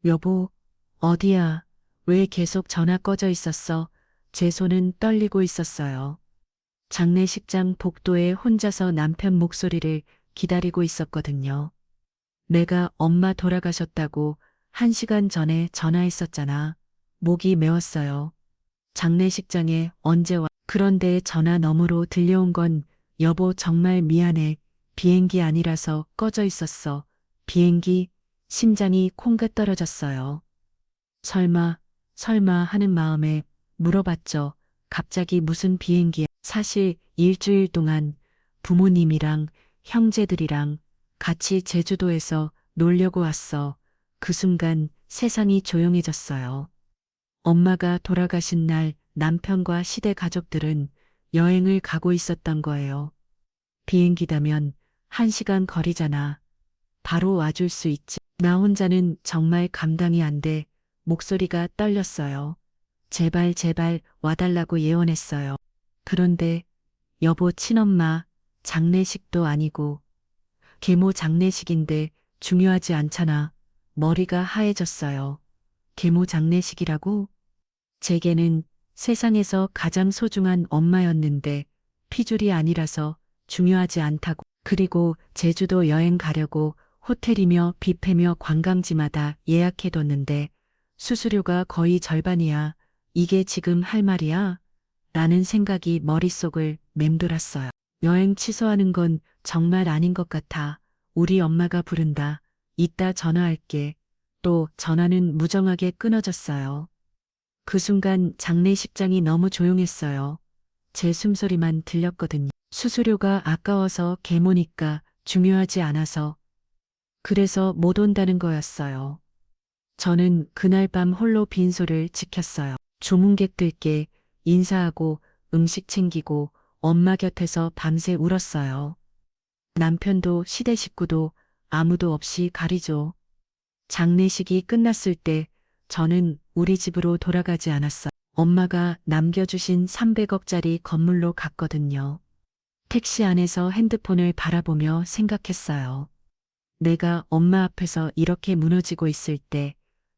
여보, 어디야? 왜 계속 전화 꺼져 있었어? 제 손은 떨리고 있었어요. 장례식장 복도에 혼자서 남편 목소리를 기다리고 있었거든요. 내가 엄마 돌아가셨다고 1시간 전에 전화했었잖아. 목이 메웠어요. 장례식장에 언제 와? 그런데 전화 너머로 들려온 건 여보 정말 미안해. 비행기 아니라서 꺼져 있었어. 비행기 심장이 콩가 떨어졌어요. 설마, 설마 하는 마음에 물어봤죠. 갑자기 무슨 비행기야? 사실 일주일 동안 부모님이랑 형제들이랑 같이 제주도에서 놀려고 왔어. 그 순간 세상이 조용해졌어요. 엄마가 돌아가신 날 남편과 시대 가족들은 여행을 가고 있었던 거예요. 비행기다면 1시간 거리잖아. 바로 와줄 수 있지. 나 혼자는 정말 감당이 안 돼. 목소리가 떨렸어요. 제발 제발 와달라고 예언했어요. 그런데 여보 친엄마 장례식도 아니고 계모 장례식인데 중요하지 않잖아. 머리가 하얘졌어요. 계모 장례식이라고? 제게는 세상에서 가장 소중한 엄마였는데 피줄이 아니라서 중요하지 않다고. 그리고 제주도 여행 가려고 호텔이며 뷔페며 관광지마다 예약해뒀는데 수수료가 거의 절반이야. 이게 지금 할 말이야? 라는 생각이 머릿속을 맴돌았어요. 여행 취소하는 건 정말 아닌 것 같아. 우리 엄마가 부른다. 이따 전화할게. 또 전화는 무정하게 끊어졌어요. 그 순간 장례식장이 너무 조용했어요. 제 숨소리만 들렸거든요. 수수료가 아까워서 계모니까 중요하지 않아서 그래서 못 온다는 거였어요. 저는 그날 밤 홀로 빈소를 지켰어요. 조문객들께 인사하고 음식 챙기고 엄마 곁에서 밤새 울었어요. 남편도 시대 식구도 아무도 없이 가리죠. 장례식이 끝났을 때 저는 우리 집으로 돌아가지 않았어요. 엄마가 남겨주신 300억짜리 건물로 갔거든요. 택시 안에서 핸드폰을 바라보며 생각했어요. 내가 엄마 앞에서 이렇게 무너지고 있을 때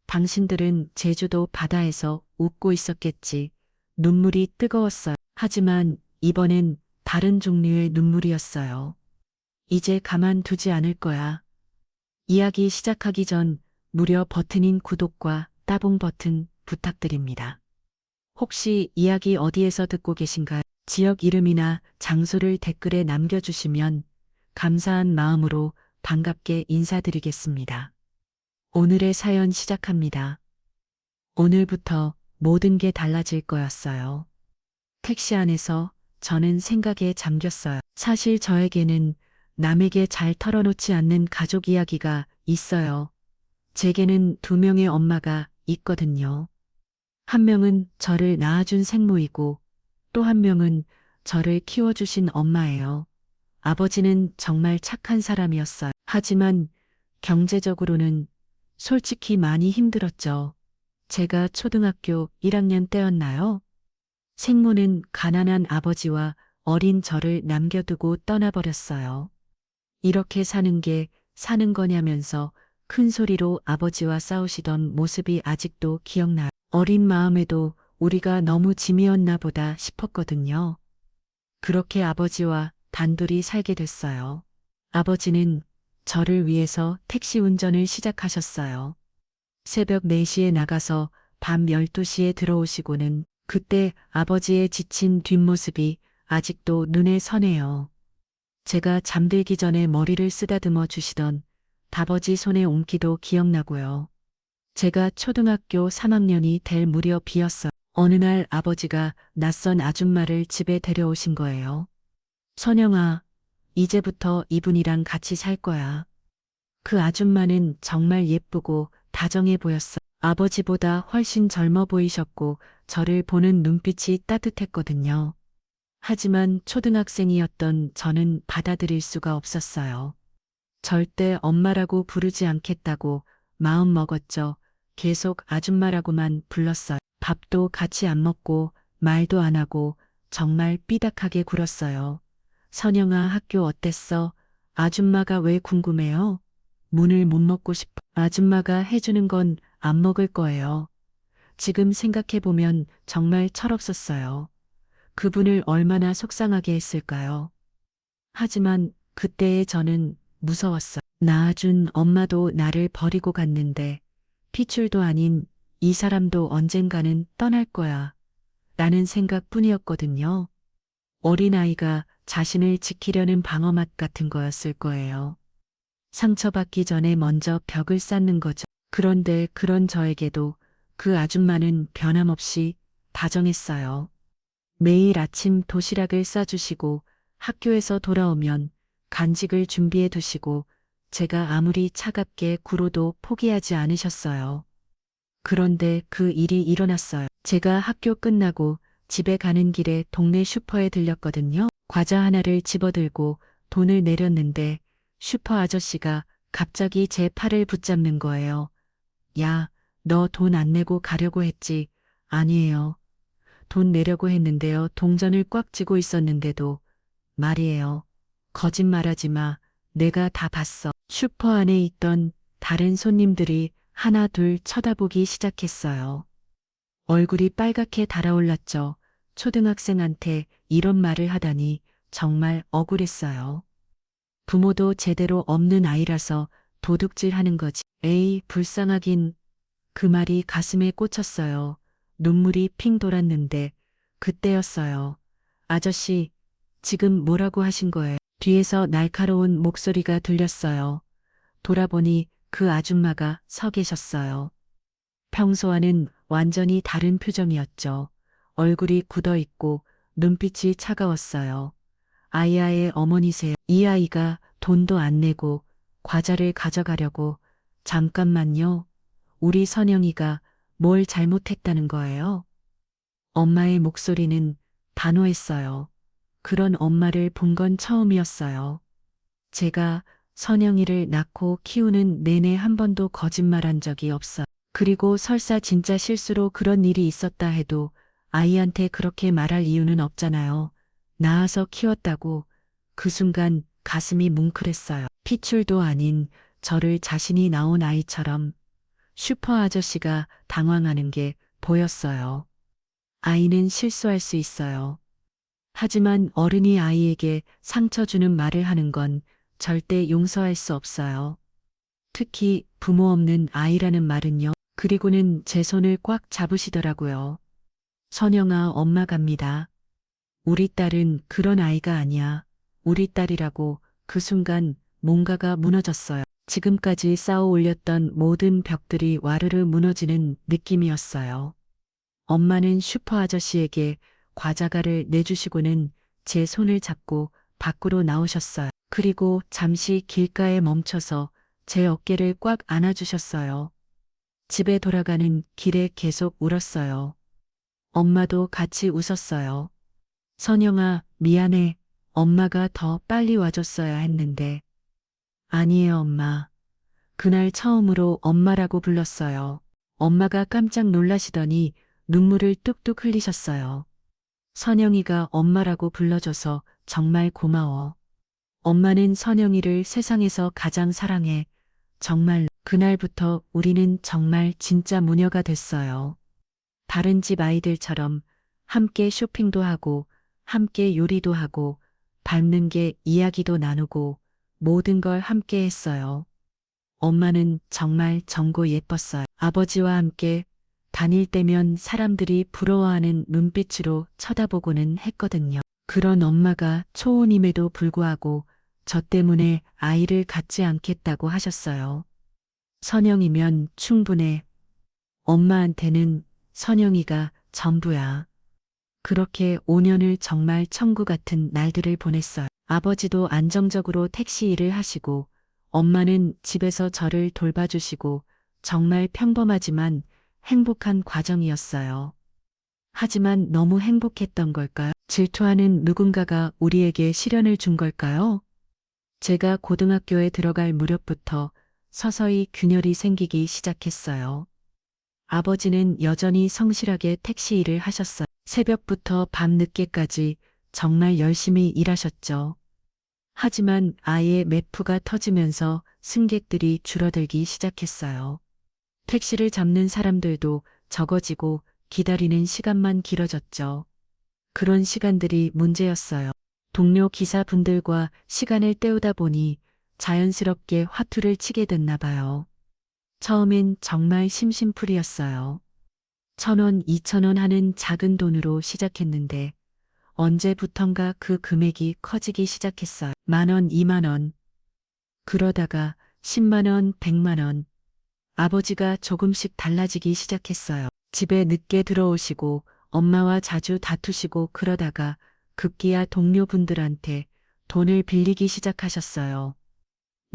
당신들은 제주도 바다에서 웃고 있었겠지. 눈물이 뜨거웠어요. 하지만 이번엔 다른 종류의 눈물이었어요. 이제 가만두지 않을 거야. 이야기 시작하기 전 무료 버튼인 구독과 따봉 버튼 부탁드립니다. 혹시 이야기 어디에서 듣고 계신가요? 지역 이름이나 장소를 댓글에 남겨주시면 감사한 마음으로 반갑게 인사드리겠습니다. 오늘의 사연 시작합니다. 오늘부터 모든 게 달라질 거였어요. 택시 안에서 저는 생각에 잠겼어요. 사실 저에게는 남에게 잘 털어놓지 않는 가족 이야기가 있어요. 제게는 2명의 엄마가 있거든요. 한 명은 저를 낳아준 생모이고 또 한 명은 저를 키워주신 엄마예요. 아버지는 정말 착한 사람이었어요. 하지만 경제적으로는 솔직히 많이 힘들었죠. 제가 초등학교 1학년 때였나요? 생모는 가난한 아버지와 어린 저를 남겨두고 떠나버렸어요. 이렇게 사는 게 사는 거냐면서 큰 소리로 아버지와 싸우시던 모습이 아직도 기억나요. 어린 마음에도 우리가 너무 짐이었나 보다 싶었거든요. 그렇게 아버지와 단둘이 살게 됐어요. 아버지는 저를 위해서 택시 운전을 시작하셨어요. 새벽 4시에 나가서 밤 12시에 들어오시고는 그때 아버지의 지친 뒷모습이 아직도 눈에 선해요. 제가 잠들기 전에 머리를 쓰다듬어 주시던 아버지 손의 온기도 기억나고요. 제가 초등학교 3학년이 될 무렵이었어요. 어느 날 아버지가 낯선 아줌마를 집에 데려오신 거예요. 선영아, 이제부터 이분이랑 같이 살 거야. 그 아줌마는 정말 예쁘고 다정해 보였어. 아버지보다 훨씬 젊어 보이셨고 저를 보는 눈빛이 따뜻했거든요. 하지만 초등학생이었던 저는 받아들일 수가 없었어요. 절대 엄마라고 부르지 않겠다고 마음 먹었죠. 계속 아줌마라고만 불렀어요. 밥도 같이 안 먹고 말도 안 하고 정말 삐딱하게 굴었어요. 선영아, 학교 어땠어? 아줌마가 왜 궁금해요? 문을 못 먹고 싶어. 아줌마가 해주는 건 안 먹을 거예요. 지금 생각해보면 정말 철없었어요. 그분을 얼마나 속상하게 했을까요? 하지만 그때의 저는 무서웠어요. 낳아준 엄마도 나를 버리고 갔는데 피줄도 아닌 이 사람도 언젠가는 떠날 거야. 라는 생각뿐이었거든요. 어린아이가 자신을 지키려는 방어막 같은 거였을 거예요. 상처받기 전에 먼저 벽을 쌓는 거죠. 그런데 그런 저에게도 그 아줌마는 변함없이 다정했어요. 매일 아침 도시락을 싸주시고 학교에서 돌아오면 간식을 준비해 두시고 제가 아무리 차갑게 굴어도 포기하지 않으셨어요. 그런데 그 일이 일어났어요. 제가 학교 끝나고 집에 가는 길에 동네 슈퍼에 들렸거든요. 과자 하나를 집어들고 돈을 내렸는데 슈퍼 아저씨가 갑자기 제 팔을 붙잡는 거예요. 야, 너 돈 안 내고 가려고 했지? 아니에요. 돈 내려고 했는데요. 동전을 꽉 쥐고 있었는데도 말이에요. 거짓말하지 마. 내가 다 봤어. 슈퍼 안에 있던 다른 손님들이 하나 둘 쳐다보기 시작했어요. 얼굴이 빨갛게 달아올랐죠. 초등학생한테 이런 말을 하다니 정말 억울했어요. 부모도 제대로 없는 아이라서 도둑질 하는 거지. 에이, 불쌍하긴. 그 말이 가슴에 꽂혔어요. 눈물이 핑 돌았는데 그때였어요. 아저씨, 지금 뭐라고 하신 거예요? 뒤에서 날카로운 목소리가 들렸어요. 돌아보니 그 아줌마가 서 계셨어요. 평소와는 완전히 다른 표정이었죠. 얼굴이 굳어 있고 눈빛이 차가웠어요. 아이아의 어머니세요. 이 아이가 돈도 안 내고 과자를 가져가려고 잠깐만요. 우리 선영이가 뭘 잘못했다는 거예요? 엄마의 목소리는 단호했어요. 그런 엄마를 본 건 처음이었어요. 제가 선영이를 낳고 키우는 내내 한 번도 거짓말한 적이 없어요. 그리고 설사 진짜 실수로 그런 일이 있었다 해도 아이한테 그렇게 말할 이유는 없잖아요. 낳아서 키웠다고. 그 순간 가슴이 뭉클했어요. 피출도 아닌 저를 자신이 낳은 아이처럼 슈퍼 아저씨가 당황하는 게 보였어요. 아이는 실수할 수 있어요. 하지만 어른이 아이에게 상처 주는 말을 하는 건 절대 용서할 수 없어요. 특히 부모 없는 아이라는 말은요. 그리고는 제 손을 꽉 잡으시더라고요. 선영아, 엄마 갑니다. 우리 딸은 그런 아이가 아니야. 우리 딸이라고. 그 순간 뭔가가 무너졌어요. 지금까지 쌓아 올렸던 모든 벽들이 와르르 무너지는 느낌이었어요. 엄마는 슈퍼 아저씨에게 과자가를 내주시고는 제 손을 잡고 밖으로 나오셨어요. 그리고 잠시 길가에 멈춰서 제 어깨를 꽉 안아주셨어요. 집에 돌아가는 길에 계속 울었어요. 엄마도 같이 웃었어요. 선영아, 미안해. 엄마가 더 빨리 와줬어야 했는데. 아니에요, 엄마. 그날 처음으로 엄마라고 불렀어요. 엄마가 깜짝 놀라시더니 눈물을 뚝뚝 흘리셨어요. 선영이가 엄마라고 불러줘서 정말 고마워. 엄마는 선영이를 세상에서 가장 사랑해. 정말 그날부터 우리는 정말 진짜 무녀가 됐어요. 다른 집 아이들처럼 함께 쇼핑도 하고 함께 요리도 하고 밟는 게 이야기도 나누고 모든 걸 함께 했어요. 엄마는 정말 정고 예뻤어요. 아버지와 함께 다닐 때면 사람들이 부러워하는 눈빛으로 쳐다보고는 했거든요. 그런 엄마가 초혼임에도 불구하고 저 때문에 아이를 갖지 않겠다고 하셨어요. 선영이면 충분해. 엄마한테는 선영이가 전부야. 그렇게 5년을 정말 천국 같은 날들을 보냈어요. 아버지도 안정적으로 택시 일을 하시고 엄마는 집에서 저를 돌봐주시고 정말 평범하지만 행복한 과정이었어요. 하지만 너무 행복했던 걸까요? 질투하는 누군가가 우리에게 시련을 준 걸까요? 제가 고등학교에 들어갈 무렵부터 서서히 균열이 생기기 시작했어요. 아버지는 여전히 성실하게 택시 일을 하셨어요. 새벽부터 밤 늦게까지 정말 열심히 일하셨죠. 하지만 아이의 매푸가 터지면서 승객들이 줄어들기 시작했어요. 택시를 잡는 사람들도 적어지고 기다리는 시간만 길어졌죠. 그런 시간들이 문제였어요. 동료 기사분들과 시간을 때우다 보니 자연스럽게 화투를 치게 됐나 봐요. 처음엔 정말 심심풀이였어요. 1,000원, 2,000원 하는 작은 돈으로 시작했는데 언제부턴가 그 금액이 커지기 시작했어요. 10,000원, 20,000원. 그러다가 10만 원, 100만 원. 아버지가 조금씩 달라지기 시작했어요. 집에 늦게 들어오시고 엄마와 자주 다투시고 그러다가 급기야 동료분들한테 돈을 빌리기 시작하셨어요.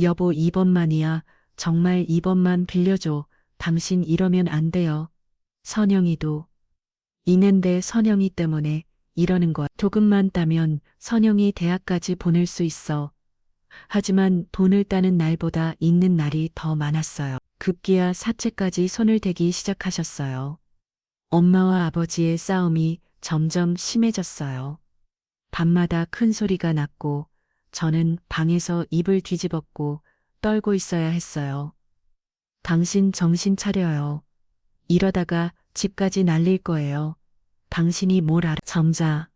여보, 이번만이야. 정말 이번만 빌려줘. 당신 이러면 안 돼요. 선영이도 있는데 선영이 때문에 이러는 거야. 조금만 따면 선영이 대학까지 보낼 수 있어. 하지만 돈을 따는 날보다 있는 날이 더 많았어요. 급기야 사채까지 손을 대기 시작하셨어요. 엄마와 아버지의 싸움이 점점 심해졌어요. 밤마다 큰 소리가 났고 저는 방에서 입을 뒤집었고 떨고 있어야 했어요. 당신 정신 차려요. 이러다가 집까지 날릴 거예요. 당신이 뭘 알아? 정자,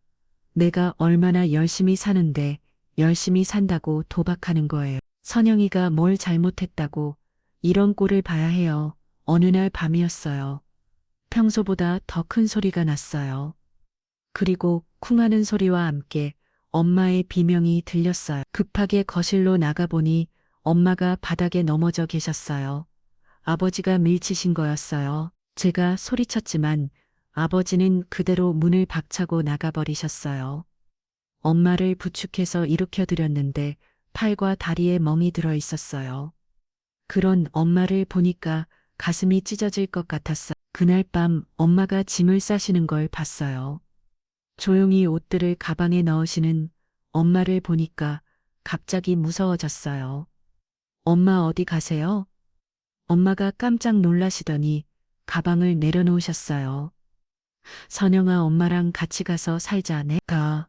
내가 얼마나 열심히 사는데 열심히 산다고 도박하는 거예요. 선영이가 뭘 잘못했다고 이런 꼴을 봐야 해요. 어느 날 밤이었어요. 평소보다 더 큰 소리가 났어요. 그리고 쿵하는 소리와 함께 엄마의 비명이 들렸어요. 급하게 거실로 나가보니 엄마가 바닥에 넘어져 계셨어요. 아버지가 밀치신 거였어요. 제가 소리쳤지만 아버지는 그대로 문을 박차고 나가버리셨어요. 엄마를 부축해서 일으켜드렸는데 팔과 다리에 멍이 들어 있었어요. 그런 엄마를 보니까 가슴이 찢어질 것 같았어요. 그날 밤 엄마가 짐을 싸시는 걸 봤어요. 조용히 옷들을 가방에 넣으시는 엄마를 보니까 갑자기 무서워졌어요. 엄마 어디 가세요? 엄마가 깜짝 놀라시더니 가방을 내려놓으셨어요. 선영아, 엄마랑 같이 가서 살자. 내가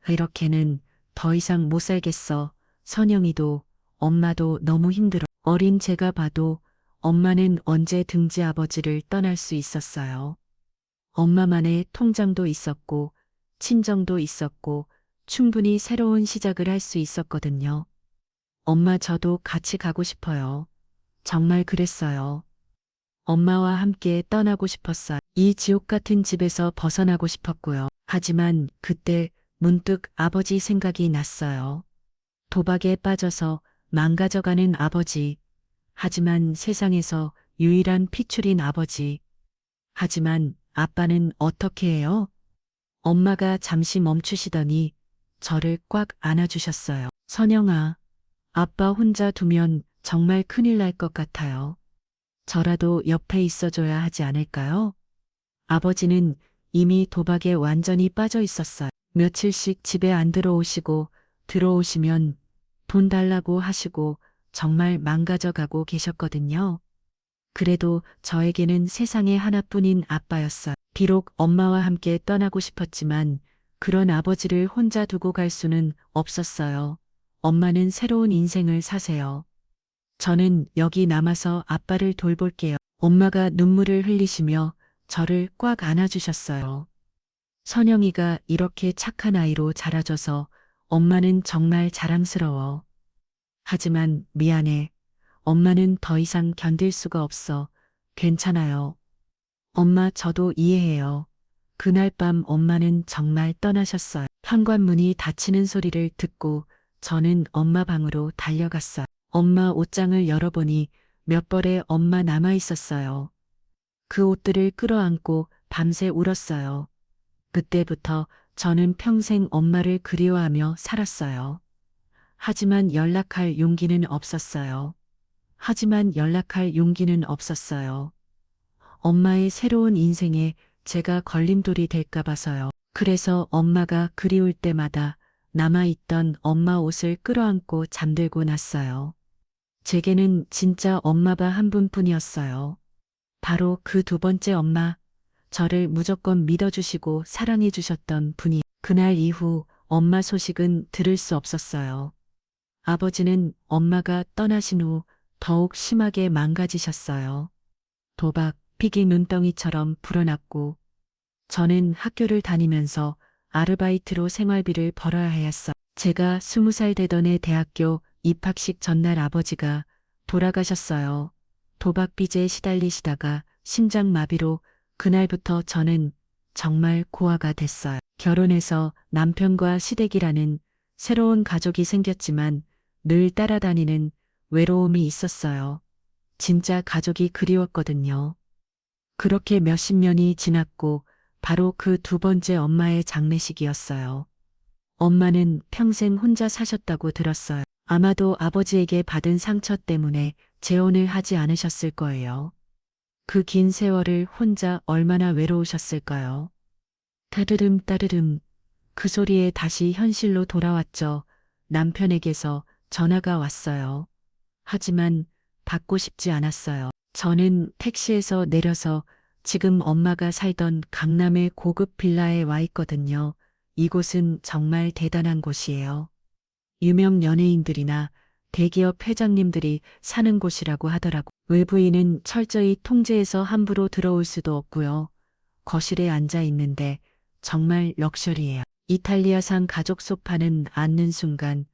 이렇게는 더 이상 못 살겠어. 선영이도 엄마도 너무 힘들어. 어린 제가 봐도 엄마는 언제 든지 아버지를 떠날 수 있었어요. 엄마만의 통장도 있었고 친정도 있었고 충분히 새로운 시작을 할 수 있었거든요. 엄마, 저도 같이 가고 싶어요. 정말 그랬어요. 엄마와 함께 떠나고 싶었어요. 이 지옥 같은 집에서 벗어나고 싶었고요. 하지만 그때 문득 아버지 생각이 났어요. 도박에 빠져서 망가져가는 아버지. 하지만 세상에서 유일한 피출인 아버지. 하지만 아빠는 어떻게 해요? 엄마가 잠시 멈추시더니 저를 꽉 안아주셨어요. 선영아, 아빠 혼자 두면 정말 큰일 날 것 같아요. 저라도 옆에 있어줘야 하지 않을까요? 아버지는 이미 도박에 완전히 빠져 있었어요. 며칠씩 집에 안 들어오시고 들어오시면 돈 달라고 하시고 정말 망가져가고 계셨거든요. 그래도 저에게는 세상에 하나뿐인 아빠였어요. 비록 엄마와 함께 떠나고 싶었지만 그런 아버지를 혼자 두고 갈 수는 없었어요. 엄마는 새로운 인생을 사세요. 저는 여기 남아서 아빠를 돌볼게요. 엄마가 눈물을 흘리시며 저를 꽉 안아주셨어요. 선영이가 이렇게 착한 아이로 자라줘서 엄마는 정말 자랑스러워. 하지만 미안해. 엄마는 더 이상 견딜 수가 없어. 괜찮아요. 엄마, 저도 이해해요. 그날 밤 엄마는 정말 떠나셨어요. 현관문이 닫히는 소리를 듣고 저는 엄마 방으로 달려갔어요. 엄마 옷장을 열어보니 몇 벌의 엄마 남아 있었어요. 그 옷들을 끌어안고 밤새 울었어요. 그때부터 저는 평생 엄마를 그리워하며 살았어요. 하지만 연락할 용기는 없었어요. 엄마의 새로운 인생에 제가 걸림돌이 될까 봐서요. 그래서 엄마가 그리울 때마다 남아있던 엄마 옷을 끌어안고 잠들고 났어요. 제게는 진짜 엄마가 한 분뿐이었어요. 바로 그 두 번째 엄마, 저를 무조건 믿어주시고 사랑해주셨던 분이. 그날 이후 엄마 소식은 들을 수 없었어요. 아버지는 엄마가 떠나신 후 더욱 심하게 망가지셨어요. 도박, 피기 눈덩이처럼 불어났고 저는 학교를 다니면서 아르바이트로 생활비를 벌어야 했어. 제가 20살 되던 해 대학교 입학식 전날 아버지가 돌아가셨어요. 도박 빚에 시달리시다가 심장마비로 그날부터 저는 정말 고아가 됐어요. 결혼해서 남편과 시댁이라는 새로운 가족이 생겼지만 늘 따라다니는 외로움이 있었어요. 진짜 가족이 그리웠거든요. 그렇게 몇십 년이 지났고 바로 그 두 번째 엄마의 장례식이었어요. 엄마는 평생 혼자 사셨다고 들었어요. 아마도 아버지에게 받은 상처 때문에 재혼을 하지 않으셨을 거예요. 그 긴 세월을 혼자 얼마나 외로우셨을까요? 따르릉 따르릉 그 소리에 다시 현실로 돌아왔죠. 남편에게서 전화가 왔어요. 하지만 받고 싶지 않았어요. 저는 택시에서 내려서 지금 엄마가 살던 강남의 고급 빌라에 와 있거든요. 이곳은 정말 대단한 곳이에요. 유명 연예인들이나 대기업 회장님들이 사는 곳이라고 하더라고. 외부인은 철저히 통제해서 함부로 들어올 수도 없고요. 거실에 앉아 있는데 정말 럭셔리해요. 이탈리아산 가죽 소파는 앉는 순간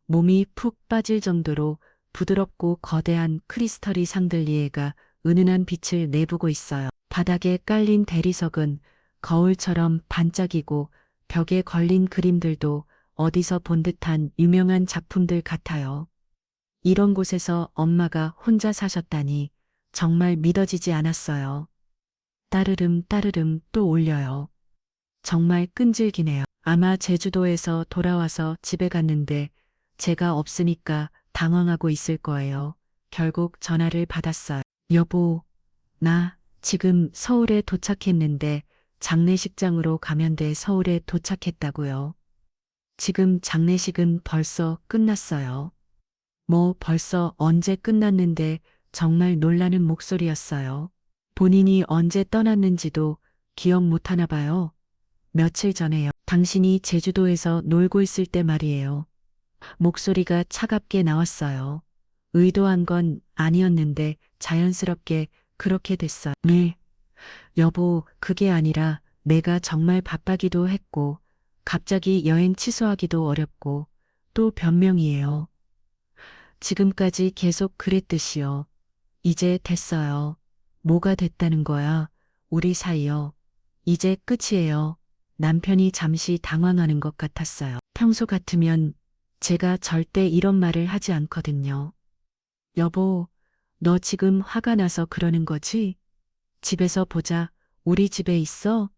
몸이 푹 빠질 정도로 부드럽고 거대한 크리스털이 샹들리에가 은은한 빛을 내부고 있어요. 바닥에 깔린 대리석은 거울처럼 반짝이고 벽에 걸린 그림들도 어디서 본 듯한 유명한 작품들 같아요. 이런 곳에서 엄마가 혼자 사셨다니 정말 믿어지지 않았어요. 따르릉 따르릉 또 울려요. 정말 끈질기네요. 아마 제주도에서 돌아와서 집에 갔는데 제가 없으니까 당황하고 있을 거예요. 결국 전화를 받았어요. 여보, 나 지금 서울에 도착했는데 장례식장으로 가면 돼. 서울에 도착했다고요. 지금 장례식은 벌써 끝났어요. 뭐 벌써 언제 끝났는데 정말 놀라는 목소리였어요. 본인이 언제 떠났는지도 기억 못하나 봐요. 며칠 전에요. 당신이 제주도에서 놀고 있을 때 말이에요. 목소리가 차갑게 나왔어요. 의도한 건 아니었는데 자연스럽게 그렇게 됐어요. 네. 여보, 그게 아니라 내가 정말 바빠기도 했고 갑자기 여행 취소하기도 어렵고 또 변명이에요. 지금까지 계속 그랬듯이요. 이제 됐어요. 뭐가 됐다는 거야? 우리 사이요. 이제 끝이에요. 남편이 잠시 당황하는 것 같았어요. 평소 같으면 제가 절대 이런 말을 하지 않거든요. 여보, 너 지금 화가 나서 그러는 거지? 집에서 보자. 우리 집에 있어?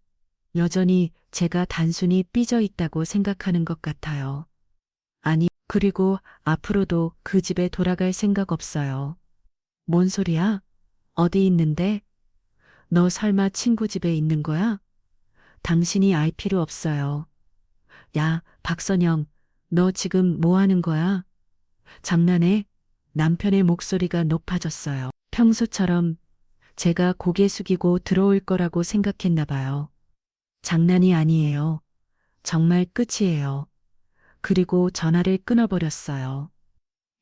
여전히 제가 단순히 삐져 있다고 생각하는 것 같아요. 아니, 그리고 앞으로도 그 집에 돌아갈 생각 없어요. 뭔 소리야? 어디 있는데? 너 설마 친구 집에 있는 거야? 당신이 알 필요 없어요. 야, 박선영, 너 지금 뭐 하는 거야? 장난해? 남편의 목소리가 높아졌어요. 평소처럼 제가 고개 숙이고 들어올 거라고 생각했나 봐요. 장난이 아니에요. 정말 끝이에요. 그리고 전화를 끊어버렸어요.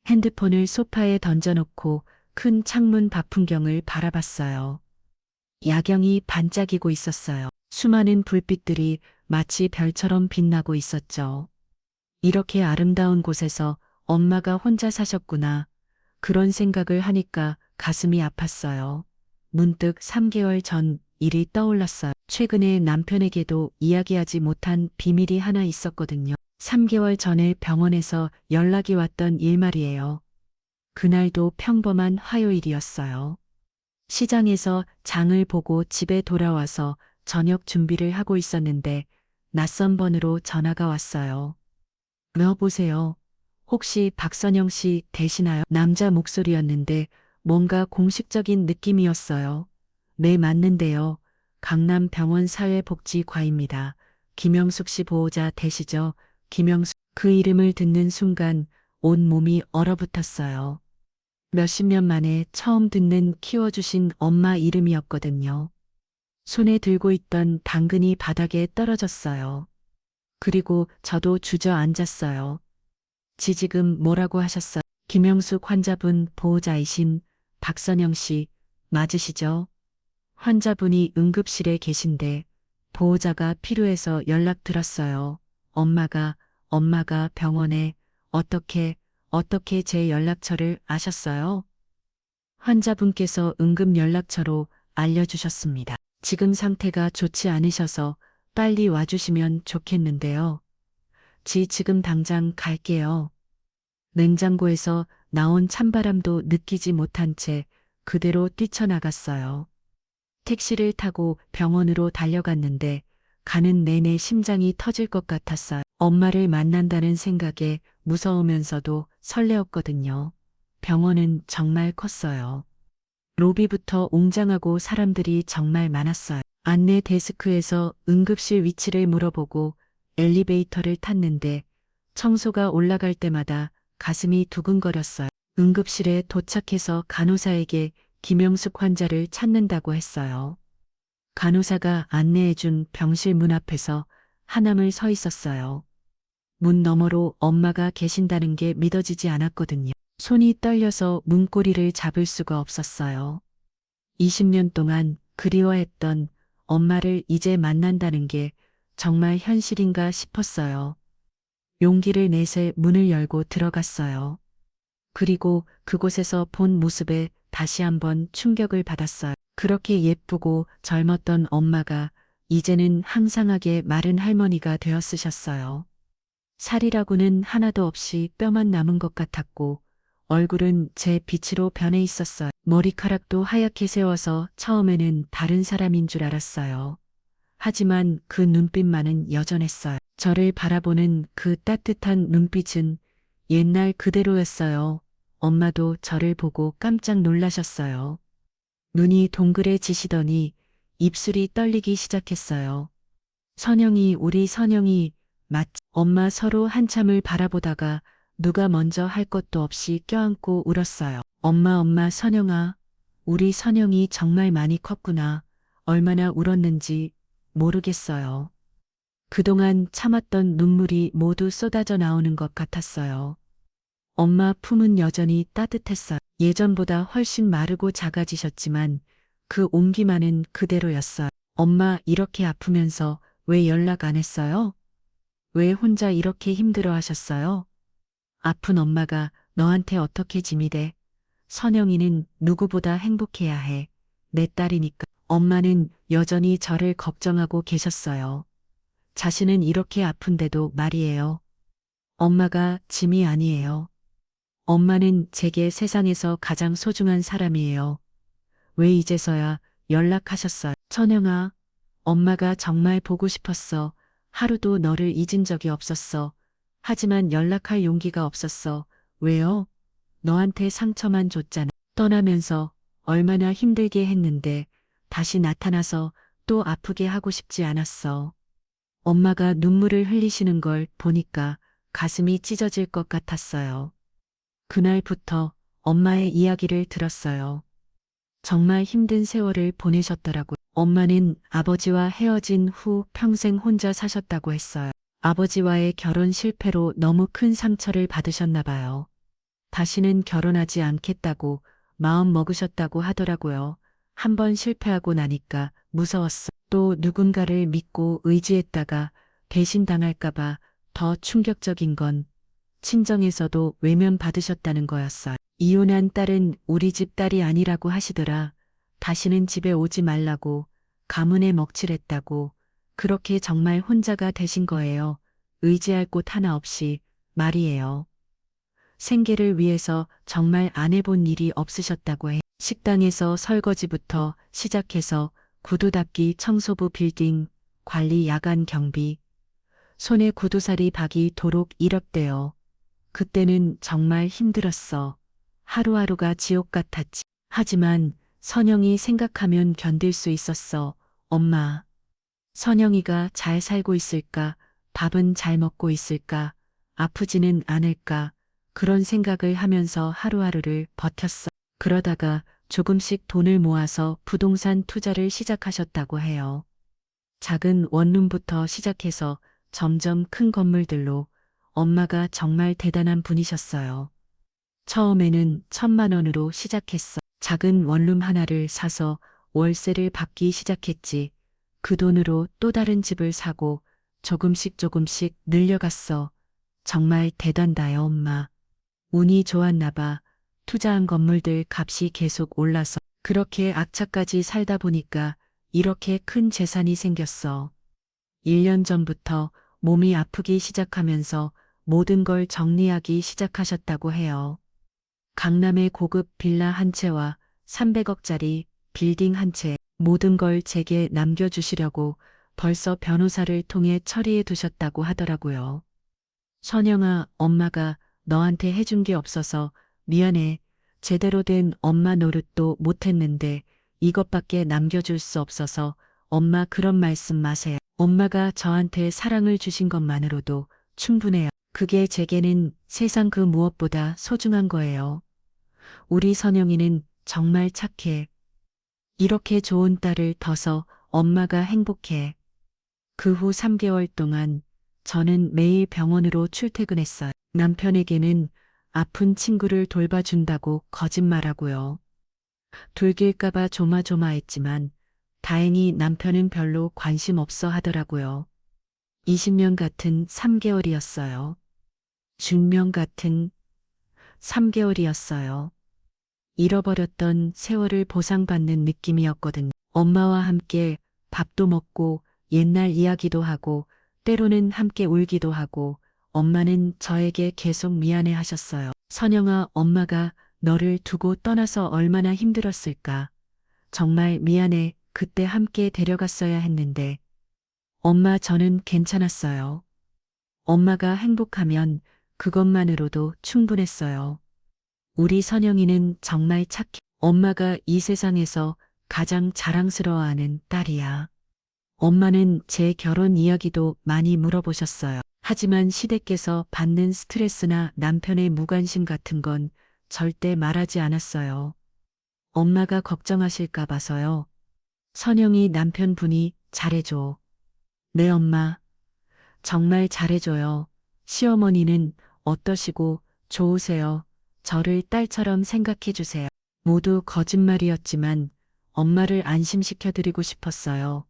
핸드폰을 소파에 던져놓고 큰 창문 밖 풍경을 바라봤어요. 야경이 반짝이고 있었어요. 수많은 불빛들이 마치 별처럼 빛나고 있었죠. 이렇게 아름다운 곳에서 엄마가 혼자 사셨구나. 그런 생각을 하니까 가슴이 아팠어요. 문득 3개월 전 일이 떠올랐어요. 최근에 남편에게도 이야기하지 못한 비밀이 하나 있었거든요. 3개월 전에 병원에서 연락이 왔던 일 말이에요. 그날도 평범한 화요일이었어요. 시장에서 장을 보고 집에 돌아와서 저녁 준비를 하고 있었는데 낯선 번호로 전화가 왔어요. 여보세요. 혹시 박선영 씨 되시나요? 남자 목소리였는데 뭔가 공식적인 느낌이었어요. 네, 맞는데요. 강남병원 사회복지과입니다. 김영숙 씨 보호자 되시죠? 김영숙. 그 이름을 듣는 순간 온 몸이 얼어붙었어요. 몇십 년 만에 처음 듣는 키워주신 엄마 이름이었거든요. 손에 들고 있던 당근이 바닥에 떨어졌어요. 그리고 저도 주저앉았어요. 지금 뭐라고 하셨어요? 김영숙 환자분 보호자이신 박선영 씨 맞으시죠? 환자분이 응급실에 계신데 보호자가 필요해서 연락드렸어요. 엄마가 병원에 어떻게 제 연락처를 아셨어요? 환자분께서 응급 연락처로 알려주셨습니다. 지금 상태가 좋지 않으셔서 빨리 와주시면 좋겠는데요. 지금 당장 갈게요. 냉장고에서 나온 찬바람도 느끼지 못한 채 그대로 뛰쳐나갔어요. 택시를 타고 병원으로 달려갔는데 가는 내내 심장이 터질 것 같았어요. 엄마를 만난다는 생각에 무서우면서도 설레었거든요. 병원은 정말 컸어요. 로비부터 웅장하고 사람들이 정말 많았어요. 안내 데스크에서 응급실 위치를 물어보고 엘리베이터를 탔는데 청소가 올라갈 때마다 가슴이 두근거렸어요. 응급실에 도착해서 간호사에게 김영숙 환자를 찾는다고 했어요. 간호사가 안내해준 병실 문 앞에서 한참을 서 있었어요. 문 너머로 엄마가 계신다는 게 믿어지지 않았거든요. 손이 떨려서 문고리를 잡을 수가 없었어요. 20년 동안 그리워했던 엄마를 이제 만난다는 게 정말 현실인가 싶었어요. 용기를 내서 문을 열고 들어갔어요. 그리고 그곳에서 본 모습에 다시 한번 충격을 받았어요. 그렇게 예쁘고 젊었던 엄마가 이제는 항상하게 마른 할머니가 되었으셨어요. 살이라고는 하나도 없이 뼈만 남은 것 같았고 얼굴은 제 빛으로 변해 있었어요. 머리카락도 하얗게 세워서 처음에는 다른 사람인 줄 알았어요. 하지만 그 눈빛만은 여전했어요. 저를 바라보는 그 따뜻한 눈빛은 옛날 그대로였어요. 엄마도 저를 보고 깜짝 놀라셨어요. 눈이 동그래지시더니 입술이 떨리기 시작했어요. 선영이, 우리 선영이 맞지? 엄마 서로 한참을 바라보다가 누가 먼저 할 것도 없이 껴안고 울었어요. 엄마, 선영아. 우리 선영이 정말 많이 컸구나. 얼마나 울었는지 모르겠어요. 그동안 참았던 눈물이 모두 쏟아져 나오는 것 같았어요. 엄마 품은 여전히 따뜻했어요. 예전보다 훨씬 마르고 작아지셨지만 그 온기만은 그대로였어요. 엄마 이렇게 아프면서 왜 연락 안 했어요? 왜 혼자 이렇게 힘들어 하셨어요? 아픈 엄마가 너한테 어떻게 짐이 돼? 선영이는 누구보다 행복해야 해. 내 딸이니까. 엄마는 여전히 저를 걱정하고 계셨어요. 자신은 이렇게 아픈데도 말이에요. 엄마가 짐이 아니에요. 엄마는 제게 세상에서 가장 소중한 사람이에요. 왜 이제서야 연락하셨어요? 선영아, 엄마가 정말 보고 싶었어. 하루도 너를 잊은 적이 없었어. 하지만 연락할 용기가 없었어. 왜요? 너한테 상처만 줬잖아. 떠나면서 얼마나 힘들게 했는데 다시 나타나서 또 아프게 하고 싶지 않았어. 엄마가 눈물을 흘리시는 걸 보니까 가슴이 찢어질 것 같았어요. 그날부터 엄마의 이야기를 들었어요. 정말 힘든 세월을 보내셨더라고요. 엄마는 아버지와 헤어진 후 평생 혼자 사셨다고 했어요. 아버지와의 결혼 실패로 너무 큰 상처를 받으셨나 봐요. 다시는 결혼하지 않겠다고 마음 먹으셨다고 하더라고요. 한 번 실패하고 나니까 무서웠어. 또 누군가를 믿고 의지했다가 배신당할까봐 더 충격적인 건 친정에서도 외면받으셨다는 거였어요. 이혼한 딸은 우리 집 딸이 아니라고 하시더라. 다시는 집에 오지 말라고 가문에 먹칠했다고. 그렇게 정말 혼자가 되신 거예요. 의지할 곳 하나 없이 말이에요. 생계를 위해서 정말 안 해본 일이 없으셨다고 해. 식당에서 설거지부터 시작해서 구두 닦기, 청소부 빌딩, 관리, 야간 경비. 손에 구두살이 박이 도록 이력대요. 그때는 정말 힘들었어. 하루하루가 지옥 같았지. 하지만 선영이 생각하면 견딜 수 있었어. 엄마. 선영이가 잘 살고 있을까? 밥은 잘 먹고 있을까? 아프지는 않을까? 그런 생각을 하면서 하루하루를 버텼어. 그러다가 조금씩 돈을 모아서 부동산 투자를 시작하셨다고 해요. 작은 원룸부터 시작해서 점점 큰 건물들로. 엄마가 정말 대단한 분이셨어요. 처음에는 1,000만 원으로 시작했어. 작은 원룸 하나를 사서 월세를 받기 시작했지. 그 돈으로 또 다른 집을 사고 조금씩 조금씩 늘려갔어. 정말 대단다요, 엄마. 운이 좋았나 봐. 투자한 건물들 값이 계속 올라서 그렇게 악착까지 살다 보니까 이렇게 큰 재산이 생겼어. 1년 전부터 몸이 아프기 시작하면서 모든 걸 정리하기 시작하셨다고 해요. 강남의 고급 빌라 한 채와 300억짜리 빌딩 한 채, 모든 걸 제게 남겨주시려고 벌써 변호사를 통해 처리해 두셨다고 하더라고요. 선영아, 엄마가 너한테 해준 게 없어서 미안해. 제대로 된 엄마 노릇도 못했는데 이것밖에 남겨줄 수 없어서 엄마 그런 말씀 마세요. 엄마가 저한테 사랑을 주신 것만으로도 충분해요. 그게 제게는 세상 그 무엇보다 소중한 거예요. 우리 선영이는 정말 착해. 이렇게 좋은 딸을 둬서 엄마가 행복해. 그 후 3개월 동안 저는 매일 병원으로 출퇴근했어요. 남편에게는 아픈 친구를 돌봐준다고 거짓말하고요. 돌길까봐 조마조마했지만 다행히 남편은 별로 관심 없어 하더라고요. 20년 같은 3개월이었어요. 중명 같은 3개월이었어요. 잃어버렸던 세월을 보상받는 느낌이었거든요. 엄마와 함께 밥도 먹고 옛날 이야기도 하고 때로는 함께 울기도 하고 엄마는 저에게 계속 미안해 하셨어요. 선영아, 엄마가 너를 두고 떠나서 얼마나 힘들었을까. 정말 미안해. 그때 함께 데려갔어야 했는데. 엄마, 저는 괜찮았어요. 엄마가 행복하면 그것만으로도 충분했어요. 우리 선영이는 정말 착해. 엄마가 이 세상에서 가장 자랑스러워하는 딸이야. 엄마는 제 결혼 이야기도 많이 물어보셨어요. 하지만 시댁께서 받는 스트레스나 남편의 무관심 같은 건 절대 말하지 않았어요. 엄마가 걱정하실까 봐서요. 선영이 남편분이 잘해줘. 네, 엄마. 정말 잘해줘요. 시어머니는 어떠시고 좋으세요? 저를 딸처럼 생각해주세요. 모두 거짓말이었지만 엄마를 안심시켜드리고 싶었어요.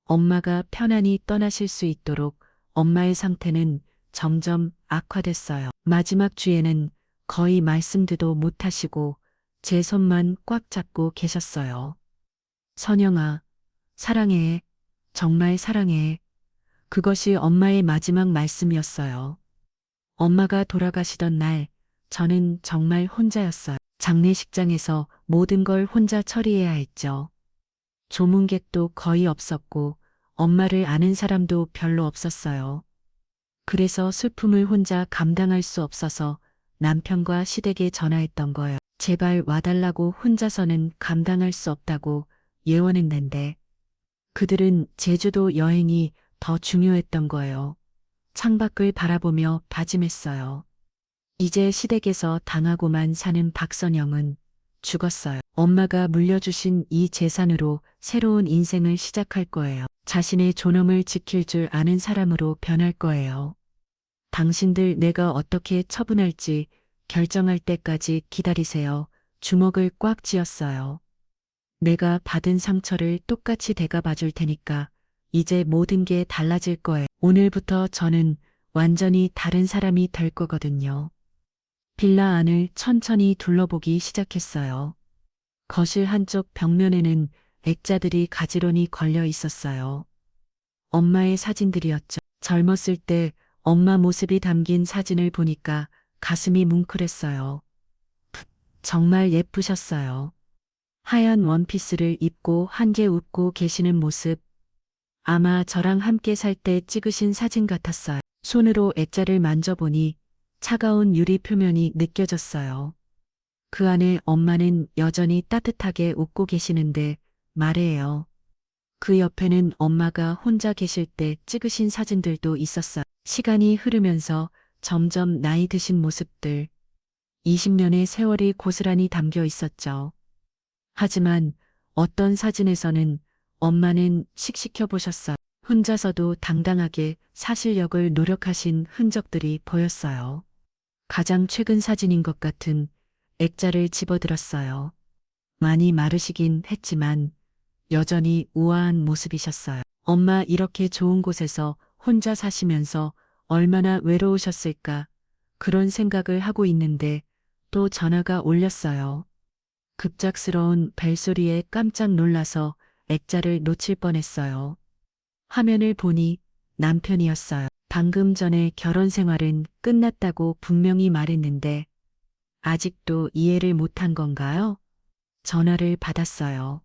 엄마가 편안히 떠나실 수 있도록 엄마의 상태는 점점 악화됐어요. 마지막 주에는 거의 말씀도 못하시고 제 손만 꽉 잡고 계셨어요. 선영아, 사랑해. 정말 사랑해. 그것이 엄마의 마지막 말씀이었어요. 엄마가 돌아가시던 날, 저는 정말 혼자였어요. 장례식장에서 모든 걸 혼자 처리해야 했죠. 조문객도 거의 없었고, 엄마를 아는 사람도 별로 없었어요. 그래서 슬픔을 혼자 감당할 수 없어서 남편과 시댁에 전화했던 거예요. 제발 와달라고. 혼자서는 감당할 수 없다고 예원했는데, 그들은 제주도 여행이 더 중요했던 거예요. 창밖을 바라보며 다짐했어요. 이제 시댁에서 당하고만 사는 박선영은 죽었어요. 엄마가 물려주신 이 재산으로 새로운 인생을 시작할 거예요. 자신의 존엄을 지킬 줄 아는 사람으로 변할 거예요. 당신들 내가 어떻게 처분할지 결정할 때까지 기다리세요. 주먹을 꽉 쥐었어요. 내가 받은 상처를 똑같이 되갚아 줄 테니까 이제 모든 게 달라질 거예요. 오늘부터 저는 완전히 다른 사람이 될 거거든요. 빌라 안을 천천히 둘러보기 시작했어요. 거실 한쪽 벽면에는 액자들이 가지런히 걸려 있었어요. 엄마의 사진들이었죠. 젊었을 때 엄마 모습이 담긴 사진을 보니까 가슴이 뭉클했어요. 정말 예쁘셨어요. 하얀 원피스를 입고 한개 웃고 계시는 모습. 아마 저랑 함께 살 때 찍으신 사진 같았어요. 손으로 액자를 만져보니 차가운 유리 표면이 느껴졌어요. 그 안에 엄마는 여전히 따뜻하게 웃고 계시는데 말해요. 그 옆에는 엄마가 혼자 계실 때 찍으신 사진들도 있었어요. 시간이 흐르면서 점점 나이 드신 모습들. 20년의 세월이 고스란히 담겨 있었죠. 하지만 어떤 사진에서는 엄마는 씩씩해 보셨어요. 혼자서도 당당하게 사실력을 노력하신 흔적들이 보였어요. 가장 최근 사진인 것 같은 액자를 집어들었어요. 많이 마르시긴 했지만 여전히 우아한 모습이셨어요. 엄마 이렇게 좋은 곳에서 혼자 사시면서 얼마나 외로우셨을까 그런 생각을 하고 있는데 또 전화가 울렸어요. 급작스러운 벨소리에 깜짝 놀라서 액자를 놓칠 뻔했어요. 화면을 보니 남편이었어요. 방금 전에 결혼 생활은 끝났다고 분명히 말했는데 아직도 이해를 못한 건가요? 전화를 받았어요.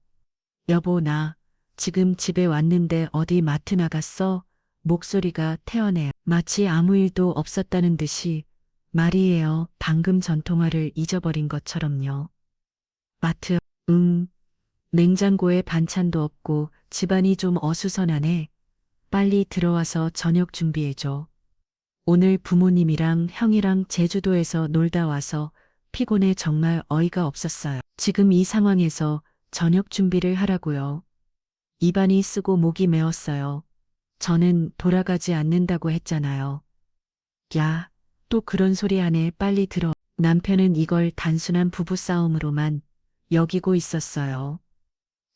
여보, 나 지금 집에 왔는데 어디 마트 나갔어? 목소리가 태연해요. 마치 아무 일도 없었다는 듯이 말이에요. 방금 전통화를 잊어버린 것처럼요. 마트, 응. 냉장고에 반찬도 없고 집안이 좀 어수선하네. 빨리 들어와서 저녁 준비해줘. 오늘 부모님이랑 형이랑 제주도에서 놀다 와서 피곤해 정말 어이가 없었어요. 지금 이 상황에서 저녁 준비를 하라고요. 입안이 쓰고 목이 메었어요. 저는 돌아가지 않는다고 했잖아요. 야, 또 그런 소리 하네. 빨리 들어. 남편은 이걸 단순한 부부싸움으로만 여기고 있었어요.